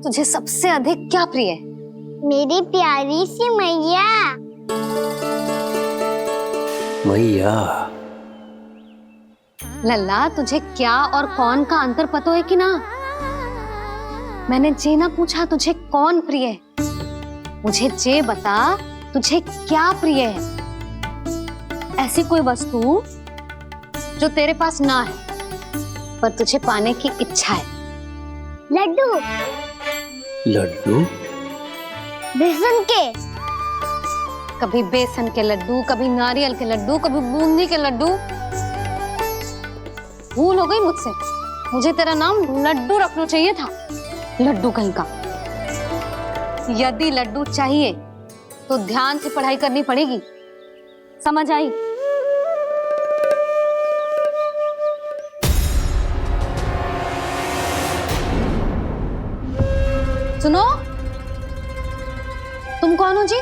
तुझे सबसे अधिक क्या प्रिय है?
मेरी प्यारी सी मैया।
मैया।
लल्ला, तुझे क्या और कौन का अंतर पता है कि ना? मैंने जे ना पूछा तुझे कौन प्रिय है, मुझे जे बता तुझे क्या प्रिय है। ऐसी कोई वस्तु जो तेरे पास ना है पर तुझे पाने की इच्छा है।
लड्डू।
लड्डू?
बेसन के।
कभी बेसन के लड्डू, कभी नारियल के लड्डू, कभी बूंदी के लड्डू। भूल हो गई मुझसे, मुझे तेरा नाम लड्डू रखना चाहिए था। लड्डू कहीं का। यदि लड्डू चाहिए तो ध्यान से पढ़ाई करनी पड़ेगी, समझ आई? सुनो, तुम कौन हो जी?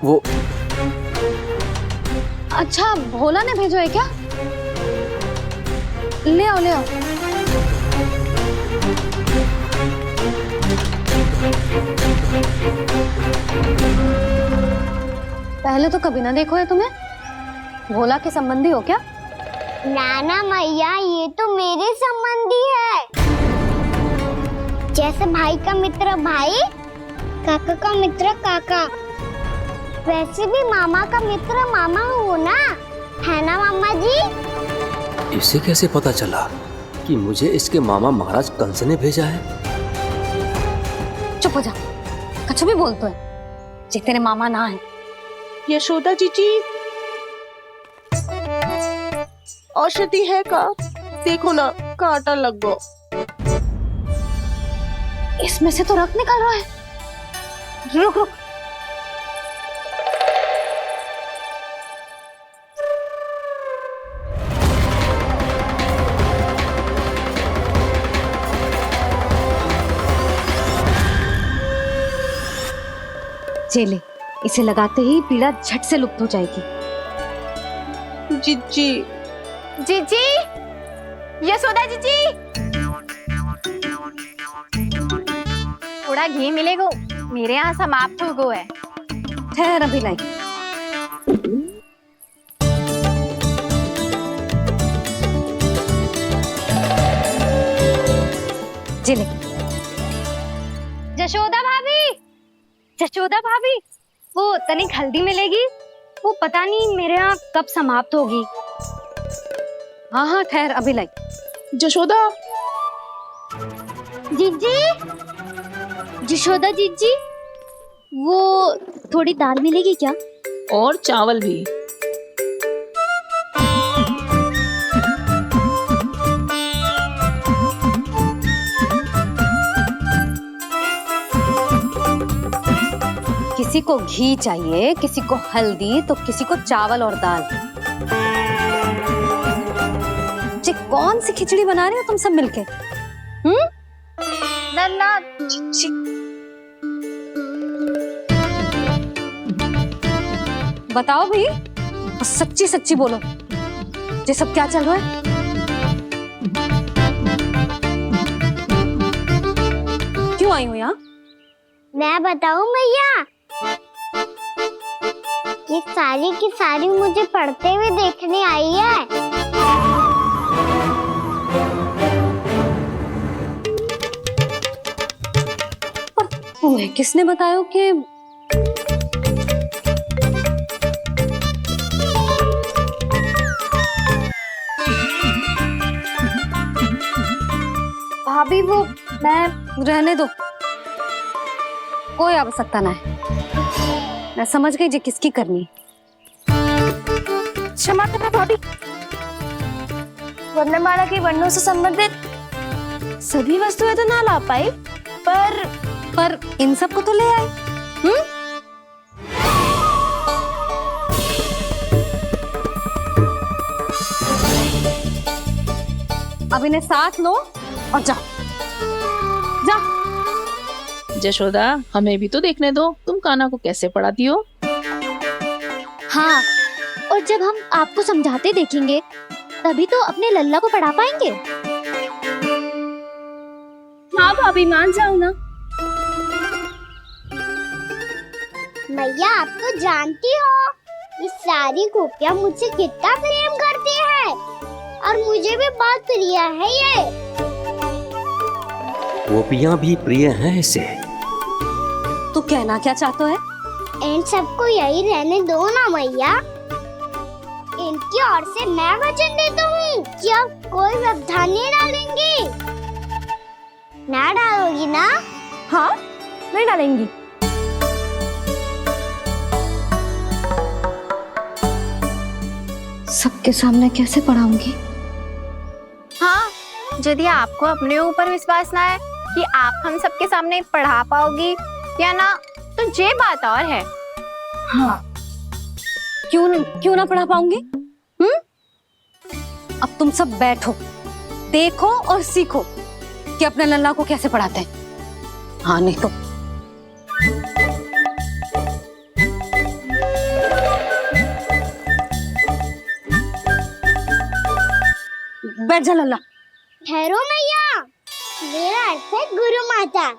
वो
अच्छा, भोला ने भेजो है क्या? ले आओ, ले आओ। पहले तो कभी ना देखो है तुम्हें। भोला के संबंधी हो क्या?
नाना मैया, ये तो मेरे संबंधी है। जैसे भाई का मित्र भाई, काका का मित्र काका, वैसे भी मामा का मित्र मामा हो ना, है ना मामा जी?
इसे कैसे पता चला कि मुझे इसके मामा महाराज कंस ने भेजा है?
चुप हो जा, कछु भी बोलते है जे तेरे मामा ना है।
यशोदा जीजी, औषधि है का? देखो ना, कांटा लग गो।
इसमें से तो रक्त निकल रहा है। रुक रुक, चले, इसे लगाते ही पीड़ा झट से लुप्त हो जाएगी।
जीजी,
जीजी, यशोदा जीजी, थोड़ा घी मिलेगा? मेरे यहाँ समाप्त हो गया है।
ठहर, अभी लाई। जिले।
जशोदा भाभी, जशोदा भाभी, वो तनिक हल्दी मिलेगी? वो पता नहीं मेरे यहाँ कब समाप्त होगी।
हाँ हाँ, ठहर, अभी लाई।
जशोदा।
जीजी, जशोदा जीजी, वो थोड़ी दाल मिलेगी क्या?
और चावल भी।
किसी को घी चाहिए, किसी को हल्दी, तो किसी को चावल और दाल। जी, कौन सी खिचड़ी बना रहे हो तुम सब मिलके?
नन्ना,
बताओ भाई, सच्ची सच्ची बोलो, ये सब क्या चल रहा है? क्यों आई हो यहाँ?
मैं बताऊं भैया, ये सारी की सारी मुझे पढ़ते हुए देखने आई है।
तुम्हें किसने बताया कि
भाभी वो मैं
रहने दो, कोई आवश्यकता ना है। मैं समझ गई जी किसकी करनी।
क्षमा करना भाभी, वर्णमाला के वर्णों से संबंधित सभी वस्तुएं तो ना ला पाई, पर
इन सब को तो ले आए। अब इन्हें साथ लो और जाओ। जा।
जशोदा, हमें भी तो देखने दो तुम कान्हा को कैसे पढ़ाती हो।
हाँ, और जब हम आपको समझाते देखेंगे तभी तो अपने लल्ला को पढ़ा पाएंगे।
हाँ भाभी, मान जाओ ना।
मैया, आप तो जानती हो ये सारी गोपियाँ मुझसे कितना प्रेम करती है और मुझे भी बहुत प्रिय है ये।
गोपियां भी प्रिय हैं इसे।
तू कहना क्या चाहता है?
इन सबको यही रहने दो ना मैया। इनकी ओर से मैं वचन देता हूँ कि अब कोई व्यवधान नहीं डालेंगी। ना डालोगी ना?
हाँ, नहीं डालेंगी।
सबके सामने कैसे पढ़ाऊंगी?
हाँ, यदि आपको अपने ऊपर विश्वास ना है कि आप हम सबके सामने पढ़ा पाओगी या ना, तो ये बात और है।
हाँ, क्यों ना पढ़ा पाऊंगी? अब तुम सब बैठो, देखो और सीखो कि अपने लल्ला को कैसे पढ़ाते हैं। हाँ, नहीं तो बैठ जा लल्ला।
ठहरो मैया, मेरा अर्थ है गुरु माता।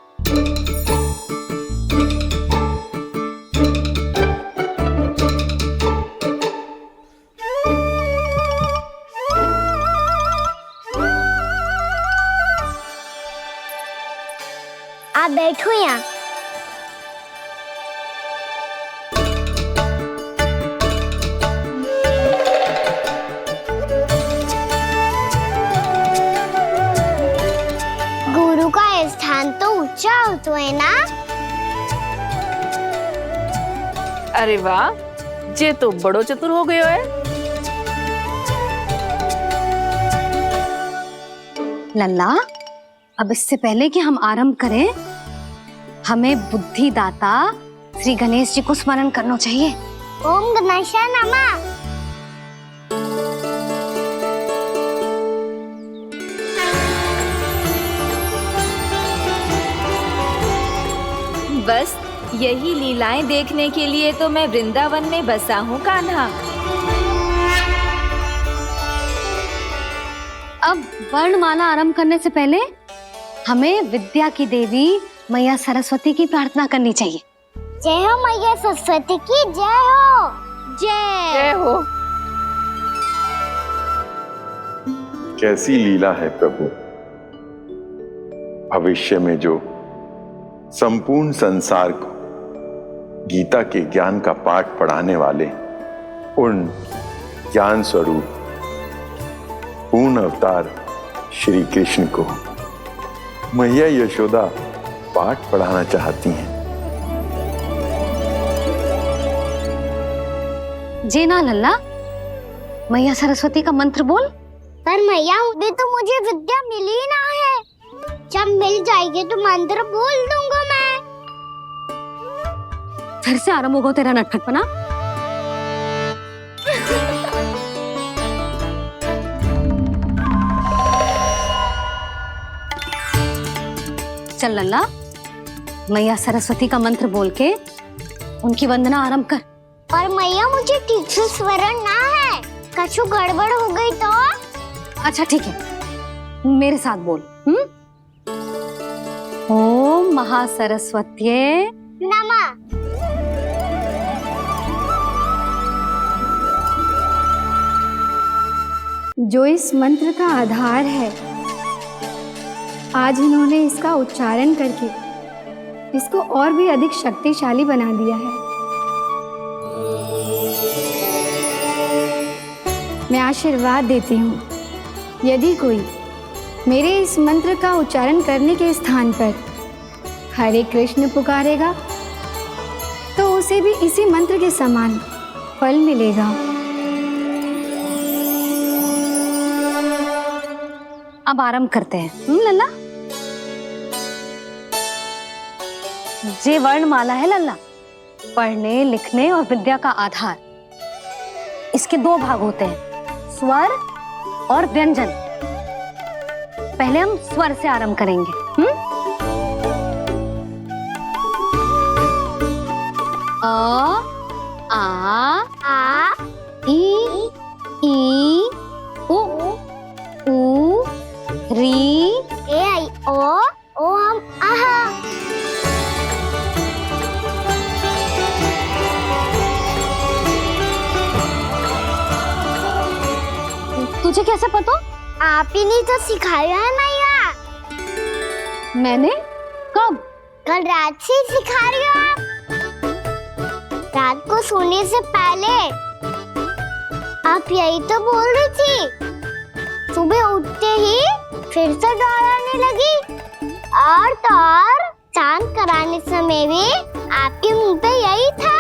आप बैठो यहाँ। गुरु का स्थान तो ऊंचा होता है ना?
अरे वाह, जे तो बड़ो चतुर हो गयो है।
लल्ला, अब इससे पहले कि हम आरंभ करें, हमें बुद्धिदाता श्री गणेश जी को स्मरण करना चाहिए।
ओम गणेशाय नमः।
बस यही लीलाएं देखने के लिए तो मैं वृंदावन में बसा हूँ कान्हा।
अब वर्णमाला आरंभ करने से पहले हमें विद्या की देवी मैया सरस्वती की प्रार्थना करनी चाहिए।
जय हो मैया सरस्वती की, जय हो।
जय हो।
कैसी लीला है प्रभु। भविष्य में जो संपूर्ण संसार को गीता के ज्ञान का पाठ पढ़ाने वाले उन ज्ञान स्वरूप पूर्ण अवतार श्री कृष्ण को मैया यशोदा पाठ पढ़ाना चाहती हैं।
जी ना लल्ला, मैया सरस्वती का मंत्र बोल।
पर मैया, अभी तो मुझे विद्या मिली ना है। जब मिल जाएगी तो मंत्र बोल दूंगा मैं।
फिर से आरंभ होगा तेरा नटखटपना। चल लल्ला, मैया सरस्वती का मंत्र बोल के उनकी वंदना आरंभ कर।
पर मैया, मुझे ठीक से स्मरण ना है, कछु गड़बड़ हो गई तो?
अच्छा ठीक है, मेरे साथ बोल। ओम महासरस्वत्ये
नमः।
जो इस मंत्र का आधार है, आज इन्होंने इसका उच्चारण करके इसको और भी अधिक शक्तिशाली बना दिया है। मैं आशीर्वाद देती हूँ, यदि कोई मेरे इस मंत्र का उच्चारण करने के स्थान पर हरे कृष्ण पुकारेगा तो उसे भी इसी मंत्र के समान फल मिलेगा।
अब आरंभ करते हैं। लल्ला, जे वर्णमाला है लल्ला, पढ़ने लिखने और विद्या का आधार। इसके दो भाग होते हैं, स्वर और व्यंजन। पहले हम स्वर से आरंभ करेंगे। अ, आ, ई, उ, री,
ए आई ओ हम आहा।
तुझे कैसे पता?
आप ही ने तो सिखाया है मैया।
मैंने? कब?
कल रात से सिखा रही हो आप। रात को सोने से पहले आप यही तो बोल रही थी। सुबह उठते ही फिर से दोहराने लगी, और तो और चांद कराने समय भी आपके मुंह पे यही था।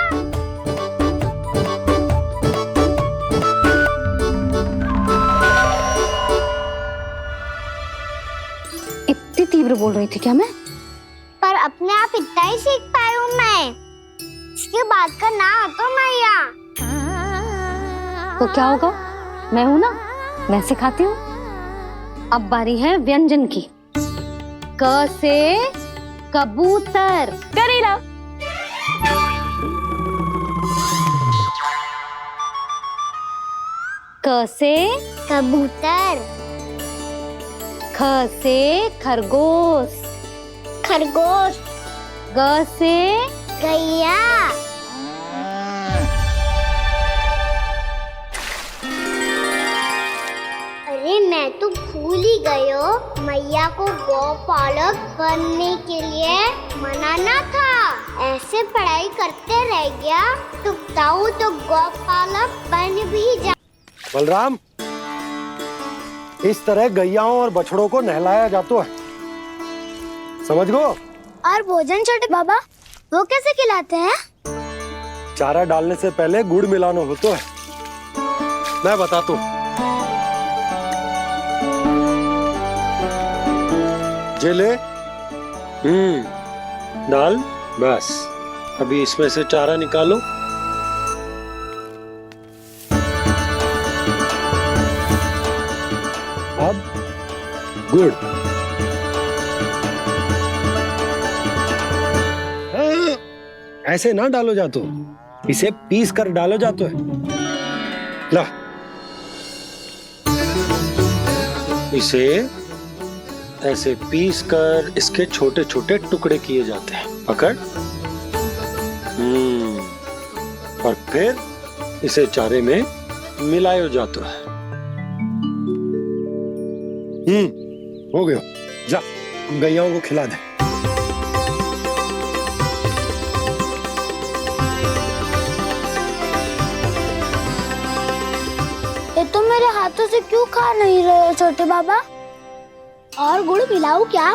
इतनी तीव्र बोल रही थी क्या मैं?
पर अपने आप इतना ही सीख पाई हूँ मैं। इसके बाद का ना तो मैया।
तो क्या होगा? मैं हूं ना, मैं सिखाती हूँ। अब बारी है व्यंजन की। क से कबूतर।
करेला।
क से
कबूतर।
ख से खरगोश।
खरगोश।
ग से
गैया। अरे मैं तो भूल ही गई हो, मैया को गौपालक बनने के लिए मनाना था। ऐसे पढ़ाई करते रह गया तो ताऊ तो गौपालक बन भी जा।
बलराम, इस तरह गैयाओं और बछड़ों को नहलाया जाता है, समझ गो?
और भोजन छोटे बाबा, वो कैसे खिलाते हैं?
चारा डालने से पहले गुड़ मिलाना होता है। मैं बताता हूँ। जे ले।
डाल। बस अभी इसमें से चारा निकालो। अब गुड़। ऐसे ना डालो जातो, इसे पीस कर डालो जातो है। ला, इसे ऐसे पीस कर इसके छोटे छोटे टुकड़े किए जाते हैं। पकड़। और फिर इसे चारे में मिलाया जाता है।
हो गया। जा, गैयाओं को खिला दे।
ये तो मेरे हाथों से क्यों खा नहीं रहे हो छोटे बाबा? और गुड़ मिलाऊं क्या?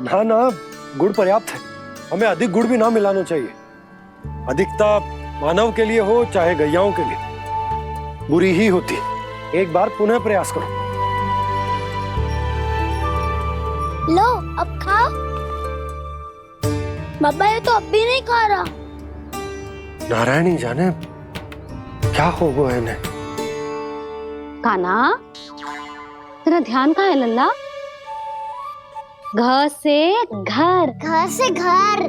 ना ना, गुड़ पर्याप्त है। हमें अधिक गुड़ भी ना मिलाना चाहिए। अधिकता मानव के लिए हो चाहे गैयाओं के लिए बुरी ही होती। एक बार पुनः प्रयास करो।
लो, अब खाओ। बाबा ये तो अब भी नहीं खा रहा।
नारायणी जाने क्या हो गया इन्हें।
कान्हा, तेरा ध्यान कहाँ है लल्ला? घ से घर।
घर से घर।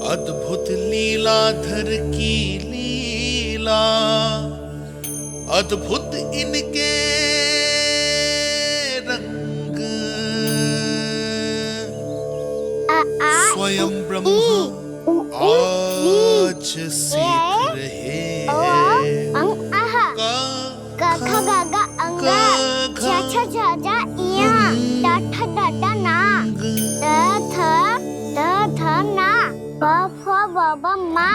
अद्भुत लीलाधर की लीला, अद्भुत इनके रंग, स्वयं ब्रह्म आज सीख रहे हैं।
गा गा गा अंगा, छा छा जा जा इया, डा ठा डा डा ना, द थ ना, ब फ ब ब मा,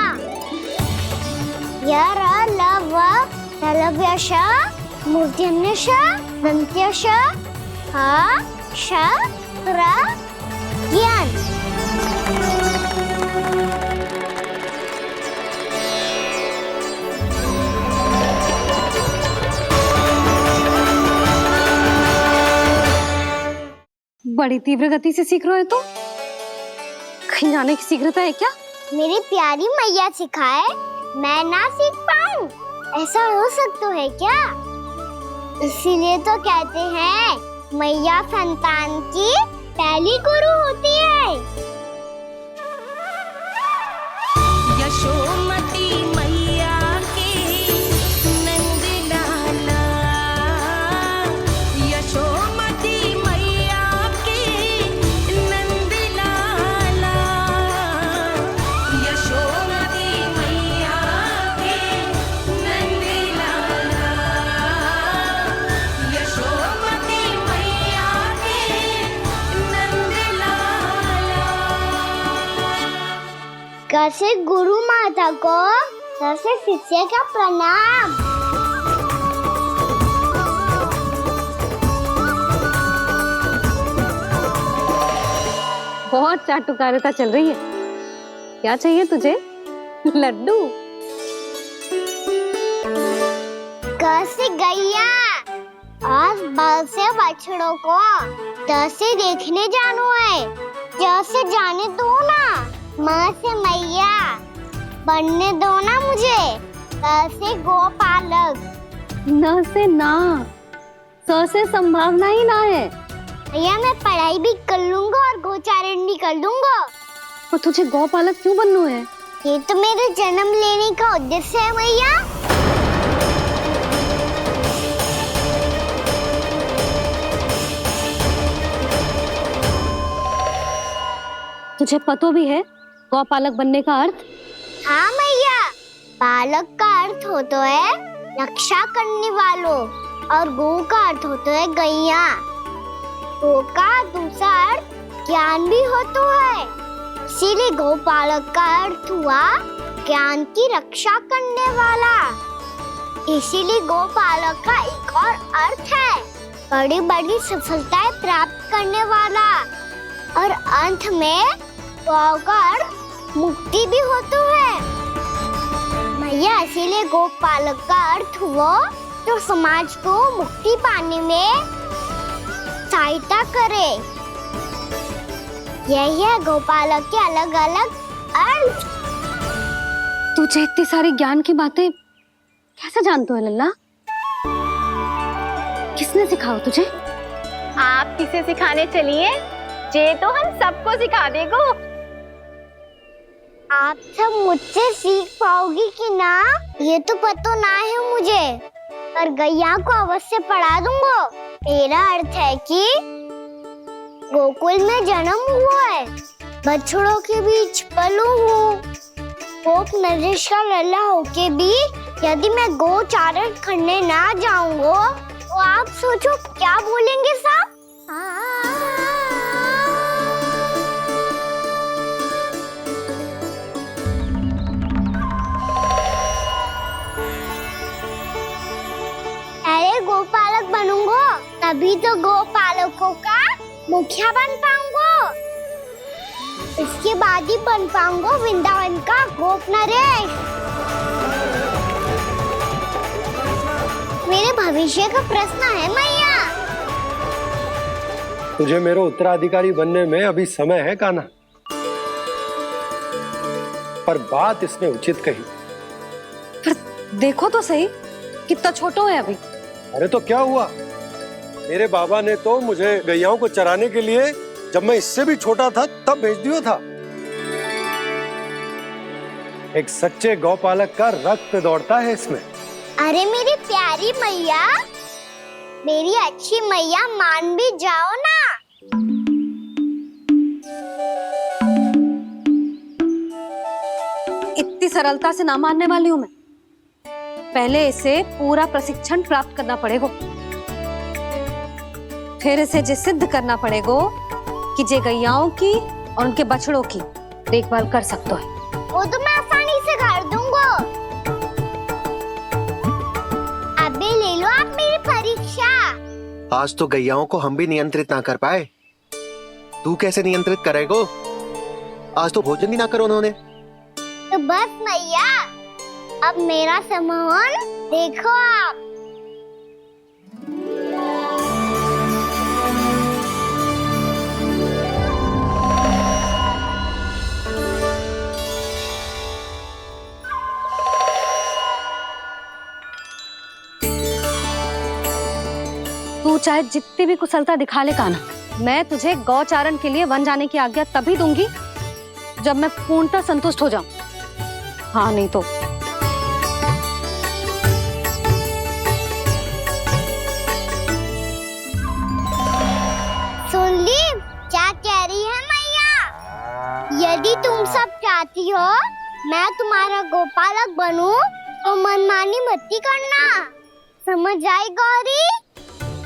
य र ल व, ल ल व श, मूर्धन्य श, दंत्य श ह श र ज्ञान।
बड़ी तीव्र गति से सीख रहे हो तो कहीं जाने की शीघ्रता है क्या?
मेरी प्यारी मैया सिखाए, मैं ना सीख पाऊं, ऐसा हो सकता है क्या? इसीलिए तो कहते हैं मैया संतान की पहली गुरु होती है।
यशोमती मैया के नंद लाला, यशोमती मैया के नंद लाला, यशोमती मैया के नंद लाला, यशोमती मैया के नंद लाला।
कैसे गुरु माता को, कैसे शिष्य का प्रणाम।
बहुत चाटुकारिता चल रही है। क्या चाहिए तुझे? लड्डू?
कैसे गैया और बल से बछड़ों को कैसे देखने जानो है, जैसे जाने दो ना, माँ से मैया बनने दो ना मुझे, कैसे गोपालक।
न से ना, स से संभावना ही ना है।
भैया मैं पढ़ाई भी कर लूंगा और गोचारण भी कर लूंगा।
तो तुझे गौपालक क्यों बनना है?
ये तो मेरे जन्म लेने का उद्देश्य है भैया।
तुझे पतो भी है गौपालक बनने का अर्थ?
हाँ मैया, पालक का अर्थ होता है रक्षा करने वालों और गौ का अर्थ होता है गैया। गौ का दूसरा अर्थ ज्ञान भी होता है, इसीलिए गौपालक का अर्थ हुआ ज्ञान की रक्षा करने वाला। इसीलिए गौपालक का एक और अर्थ है बड़ी बड़ी सफलताएं प्राप्त करने वाला, और अंत में गौ का अर्थ मुक्ति भी होता है। भैया इसीलिए गोपालक का अर्थ हुआ जो समाज को मुक्ति पाने में सहायता करे। यही है गोपालक के अलग अलग अर्थ।
तुझे इतनी सारी ज्ञान की बातें कैसे जानते हो लल्ला? किसने सिखाओ तुझे?
आप किसे सिखाने चलिए, जे तो हम सबको सिखा देगो।
आप सब मुझसे सीख पाओगी कि ना ये तो पता ना है मुझे, पर गैया को अवश्य पढ़ा दूंगा। मेरा अर्थ है कि गोकुल में जन्म हुआ है, बछड़ों के बीच पलू हूँ, गोप नरेश का लल्ला होके भी यदि मैं गोचारण करने ना जाऊंगा तो आप सोचो क्या बोलेंगे सब? अरे गोपालक बनूंगा तभी तो गोपालकों का मुखिया बन पाऊंगा, इसके बाद ही बन पाऊंगा वृंदावन का गोप नरेश। मेरे भविष्य का प्रश्न है मैया।
तुझे मेरे उत्तराधिकारी बनने में अभी समय है कान्हा, पर बात इसने उचित कही।
पर देखो तो सही कितना छोटा है अभी।
अरे तो क्या हुआ, मेरे बाबा ने तो मुझे गैयाओं को चराने के लिए जब मैं इससे भी छोटा था तब भेज दिया था। एक सच्चे गौपालक का रक्त दौड़ता है इसमें।
अरे मेरी प्यारी मैया, मेरी अच्छी मैया, मान भी जाओ ना।
इतनी सरलता से ना मानने वाली हूं मैं। पहले इसे पूरा प्रशिक्षण प्राप्त करना पड़ेगा, फिर इसे जे सिद्ध करना पड़ेगा कि जे गैयाओं की और उनके बछड़ों की देखभाल कर सकता है।
वो तो मैं आसानी से कर दूंगा। अभी ले लो आप मेरी परीक्षा,
आज तो गैयाओं को हम भी नियंत्रित ना कर पाए, तू कैसे नियंत्रित करेगो? आज तो भोजन ही ना करो उन्होंने।
तो बस मैया, अब मेरा सम्मान देखो आप।
तू चाहे जितनी भी कुशलता दिखा ले कान्हा, मैं तुझे गौचारण के लिए वन जाने की आज्ञा तभी दूंगी जब मैं पूर्णतः संतुष्ट हो जाऊं। हाँ नहीं तो
सुन ली क्या कह रही है मैया? यदि तुम सब चाहती हो मैं तुम्हारा गोपालक बनूं तो मनमानी मत करना, समझ आई गौरी?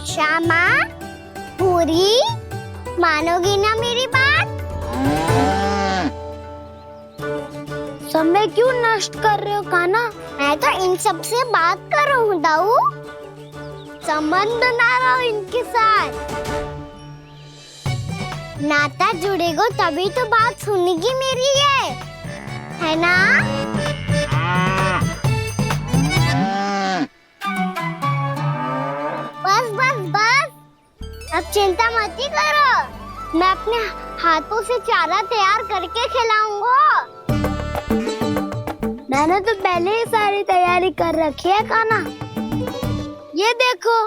श्यामा, पूरी, मानोगी ना मेरी बात? समय क्यों नष्ट कर रहे हो कान्हा? मैं तो इन सब से बात कर रहा हूँ दाऊ, संबंध बना रहा हूँ इनके साथ। नाता जुड़ेगा तभी तो बात सुनेगी मेरी है ना? बस बस बस, अब चिंता मत ही करो, मैं अपने हाथों से चारा तैयार करके खिलाऊंगा। मैंने तो पहले ही सारी तैयारी कर रखी है कान्हा, ये देखो।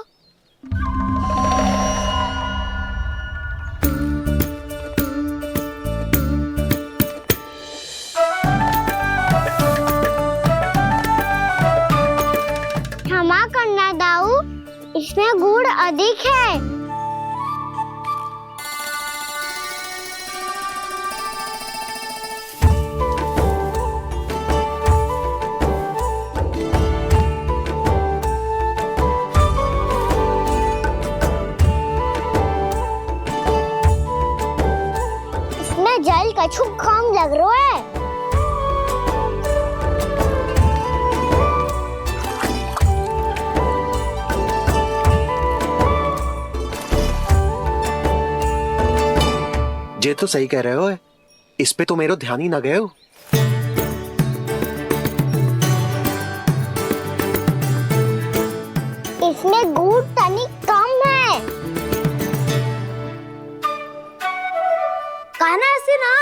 क्षमा करना दाऊ, इसमें गुड़ अधिक है। इसमें जल कछु कम लग रहा है।
ये तो सही कह रहे हो, इस पे तो मेरो ध्यान ही ना गए हो।
इसमें गुड़ तनिक कम है। कान्हा ऐसे ना,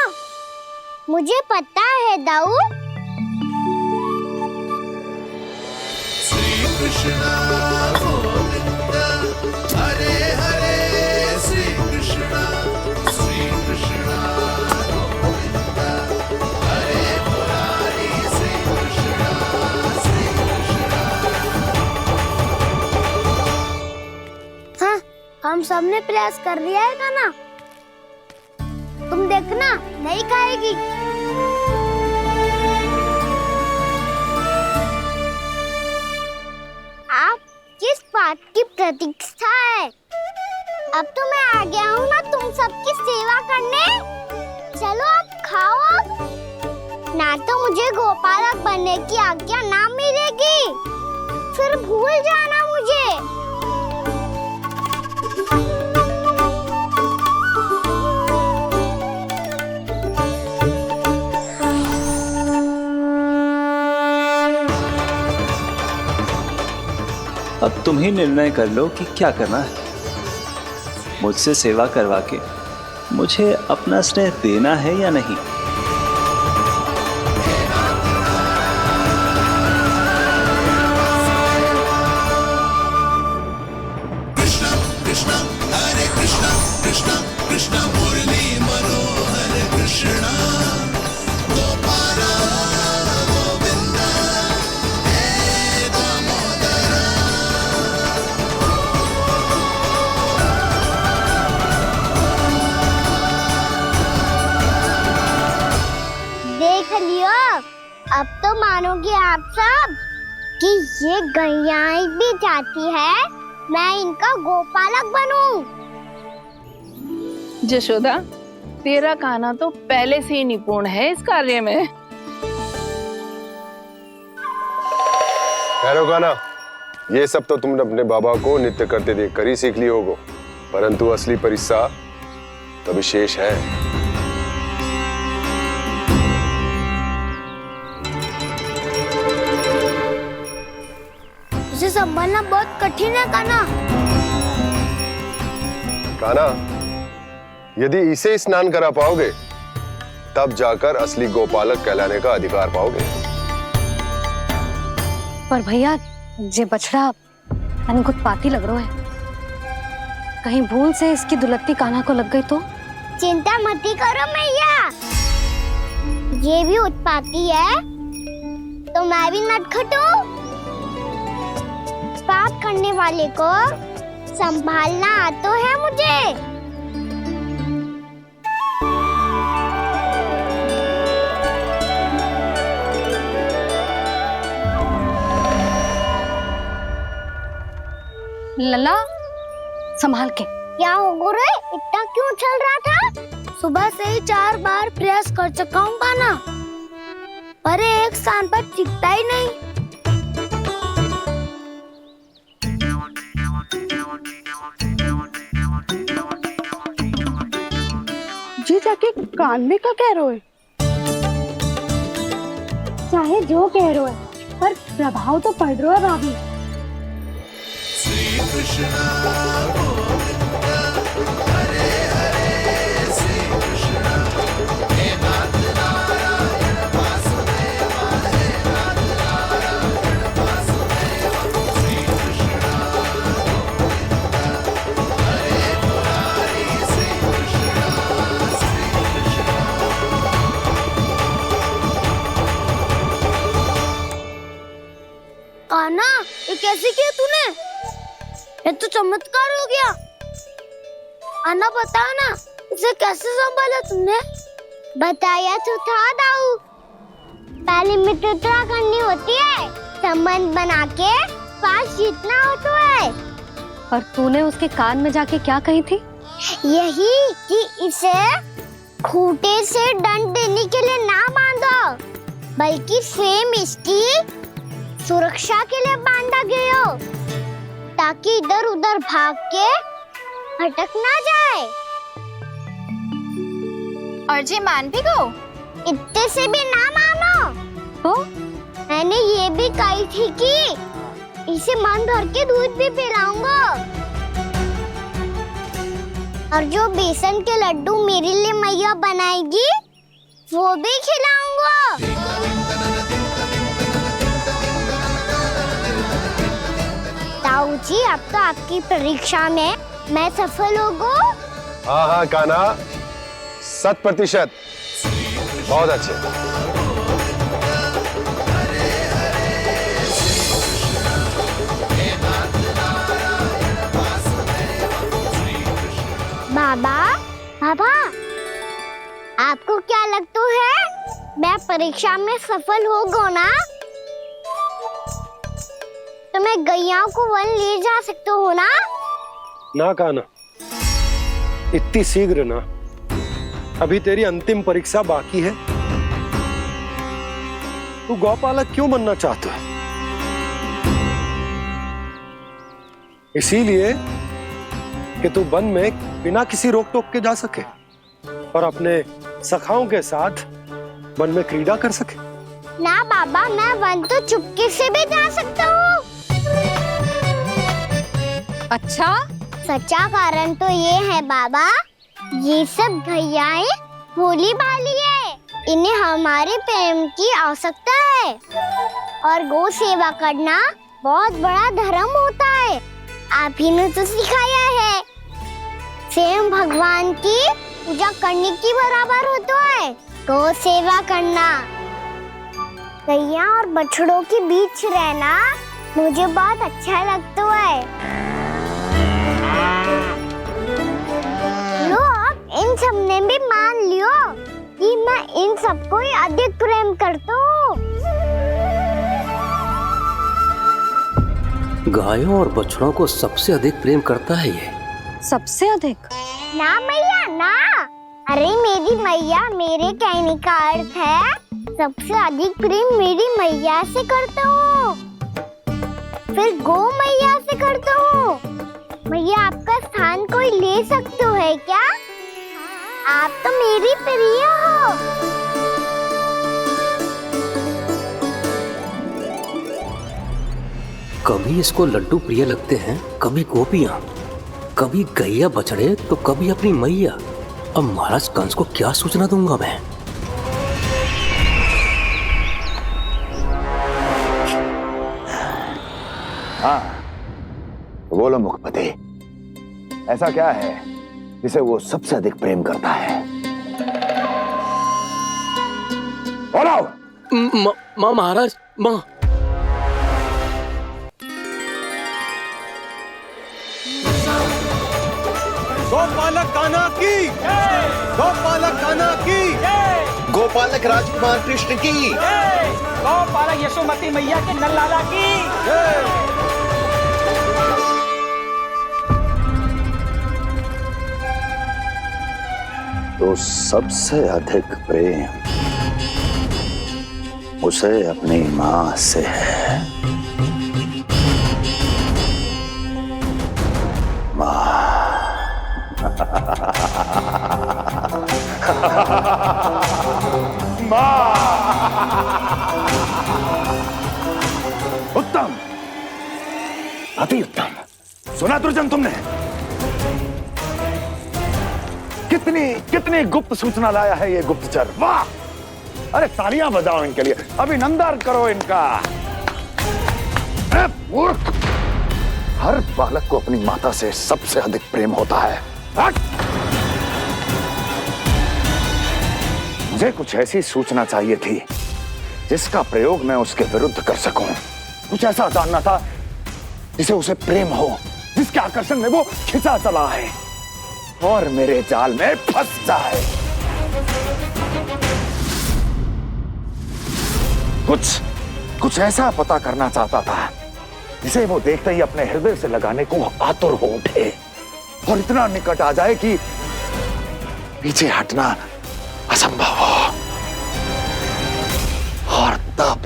मुझे पता है दाऊ।
श्री कृष्णा गोविंद हरे हरे, श्री कृष्णा गोविंद हरे मुरारी, श्री कृष्णा
हाँ, हम सबने प्रयास कर लिया है कान्हा, तुम देखना नहीं खाएगी। आप किस बात की प्रतीक्षा है? अब तो मैं आ गया हूँ ना तुम सबकी सेवा करने। चलो अब खाओ अब। ना तो मुझे गोपालक बनने की आज्ञा ना मिलेगी, फिर भूल जाना मुझे।
अब तुम ही निर्णय कर लो कि क्या करना है। मुझसे सेवा करवा के मुझे अपना स्नेह देना है या नहीं।
कृष्णा कृष्णा हरे कृष्णा, कृष्णा कृष्णा मुरली मनोहर कृष्णा, गोपाला गोविंद हे दामोदर।
देख लियो, अब तो मानोगे आप सब कि ये गैयाएं भी चाहती है मैं इनका गोपालक बनूं।
जशोदा, तेरा कान्हा तो पहले से ही निपुण है इस कार्य में।
ठहरो कान्हा,
ये सब तो तुमने अपने बाबा को नृत्य करते देखकर ही सीख ली होगो, परंतु असली परिस्सा तो विशेष है।
उसे संभालना बहुत कठिन है कान्हा।
कान्हा, यदि इसे स्नान करा पाओगे तब जाकर असली गोपालक कहलाने का अधिकार पाओगे।
पर भैया जे बछड़ा तनिक उत्पाती लग रहा है, कहीं भूल से इसकी दुलत्ती कान्हा को लग गई तो?
चिंता मती करो मैया, ये भी उत्पाती है तो मैं भी नटखट हूँ। पाप करने वाले को संभालना आता है मुझे।
लला संभाल के।
क्या हो गुरु, इतना क्यों चल रहा था? सुबह से ही 4 बार प्रयास कर चुका हूँ कान्हा, पर एक स्थान पर टिकता ही नहीं।
जी जाके कान में क्या कह रहे हो?
चाहे जो कह रहे हो, पर प्रभाव तो पड़ रहा है भाभी।
श्री कृष्ण गोविंद हरे हरे, श्री कृष्ण हे नाथ नारायण वासुदेव, हे नाथ नारायण वासुदेव, श्री कृष्ण गोविंद हरे मुरारी, श्री कृष्ण
कान्हा, ये कैसे किया तूने? ये तो चमत्कार हो गया। अन्ना बता ना, इसे कैसे संभाला तुमने? बताया तो था दाऊ, पहले मित्रता करनी होती है, संबंध बना के पास जीतना होता है।
और तूने उसके कान में जाके क्या कही थी?
यही कि इसे खूंटे से दंड देने के लिए ना बांधो, बल्कि स्वयं इसकी सुरक्षा के लिए बांधा गया हो, ताकि इधर उधर भाग के भटक ना जाए।
और जी मान भी गो?
इतने से भी ना मानो।
तो
मैंने ये भी कही थी कि इसे मन भर के दूध भी पिलाऊंगा, और जो बेसन के लड्डू मेरे लिए मैया बनाएगी वो भी खिलाऊंगा। ताऊ जी, अब तो आपकी परीक्षा में मैं सफल होगा।
हाँ हाँ कान्हा, 100%। बहुत अच्छे।
बाबा, बाबा, आपको क्या लगता है मैं परीक्षा में सफल होगा ना? तो मैं गैया को वन ले जा सकता हूँ ना?
ना कान्हा, इतनी शीघ्र ना, अभी तेरी अंतिम परीक्षा बाकी है। तू गौपालक क्यों बनना चाहता है? इसीलिए कि तू वन में बिना किसी रोक टोक के जा सके और अपने सखाओं के साथ वन में क्रीड़ा कर सके।
ना बाबा, मैं वन तो चुपके से भी जा सकता हूँ।
अच्छा,
सच्चा कारण तो ये है बाबा, ये सब भैयाएं भोली भाली है, इन्हें हमारे प्रेम की आवश्यकता है, और गौ सेवा करना बहुत बड़ा धर्म होता है। आप ही ने तो सिखाया है, स्वयं भगवान की पूजा करने की बराबर होता है गौ सेवा करना। गैया और बछड़ों के बीच रहना मुझे बहुत अच्छा लगता है। लो, अब इन सब ने भी मान लियो कि मैं इन सबको ही अधिक प्रेम करता हूँ।
गायों और बछड़ों को सबसे अधिक प्रेम करता है ये।
सबसे अधिक?
ना मैया ना, अरे मेरी मैया, मेरे कहने का अर्थ है सबसे अधिक प्रेम मेरी मैया से करता हूँ। फिर गो मैया से करता हूँ। मैया आपका स्थान कोई ले सकते है क्या? आप तो मेरी प्रिय हो।
कभी इसको लड्डू प्रिय लगते हैं, कभी गोपियां, कभी गैया बछड़े तो कभी अपनी मैया। अब महाराज कंस को क्या सूचना दूंगा मैं?
हाँ, बोलो मुखपति, ऐसा क्या है जिसे वो सबसे अधिक प्रेम करता है? बोलो।
माँ महाराज, माँ।
गोपालक कान्हा की, गोपालक कान्हा की,
गोपालक राजकुमार कृष्ण की,
गोपालक यशोमती मैया के नल लाला की।
तो सबसे अधिक प्रेम उसे अपनी मां से है। मां। उत्तम, अति उत्तम। सुना दुर्जन तुमने? कितनी गुप्त सूचना लाया है ये गुप्तचर। वाह! अरे तालियां बजाओ इनके लिए, अभिनंदन करो इनका। मूर्ख! हर बालक को अपनी माता से सबसे अधिक प्रेम होता है। मुझे कुछ ऐसी सूचना चाहिए थी जिसका प्रयोग मैं उसके विरुद्ध कर सकूं। कुछ ऐसा जानना था जिसे उसे प्रेम हो, जिसके आकर्षण में वो खिंचा चला है और मेरे जाल में फंस जाए। कुछ ऐसा पता करना चाहता था जिसे वो देखते ही अपने हृदय से लगाने को आतुर हो उठे और इतना निकट आ जाए कि पीछे हटना असंभव हो। और तब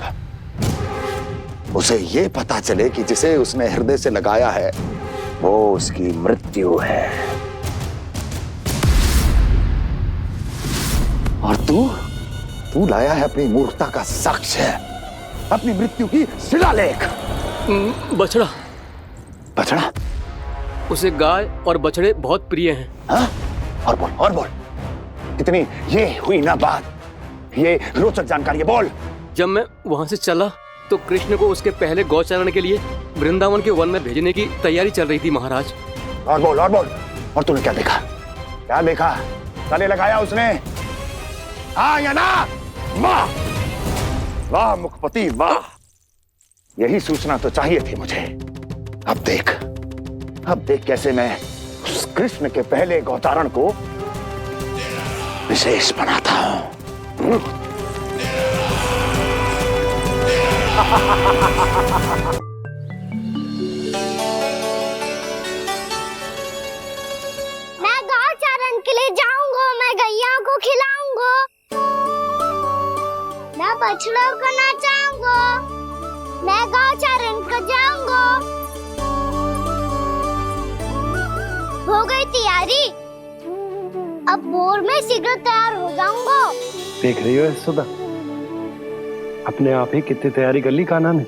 उसे ये पता चले कि जिसे उसने हृदय से लगाया है वो उसकी मृत्यु है। और तू लाया है अपनी मूर्खता का साक्ष्य, अपनी मृत्यु की शिलालेख।
बछड़ा।
बछड़ा?
उसे गाय और बछड़े बहुत प्रिय हैं।
हाँ? और बोल। इतनी ये हुई ना बात, ये रोचक जानकारी बोल।
जब मैं वहां से चला तो कृष्ण को उसके पहले गौचारण के लिए वृंदावन के वन में भेजने की तैयारी चल रही थी महाराज।
और बोल। और तूने क्या देखा? गले लगाया उसने? हाँ या ना? वाह मुखपति वाह, यही सूचना तो चाहिए थी मुझे। अब देख कैसे मैं उस कृष्ण के पहले गौतारण को विशेष बनाता हूं।
मैं गौचारण के लिए जाऊंगा, मैं गैया को खिलाऊंगा, मैं बछड़ों को नचाऊंगा, मैं गौचारण को जाऊंगा। हो गई तैयारी, अब भोर में शीघ्र तैयार हो जाऊंगा।
देख रही हो सुधा, अपने आप ही कितनी तैयारी कर ली कान्हा ने।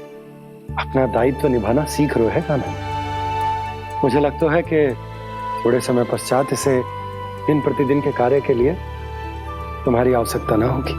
अपना दायित्व निभाना सीख रहे है कान्हा। मुझे लगता है कि थोड़े समय पश्चात इसे दिन प्रतिदिन के कार्य के लिए तुम्हारी आवश्यकता ना होगी।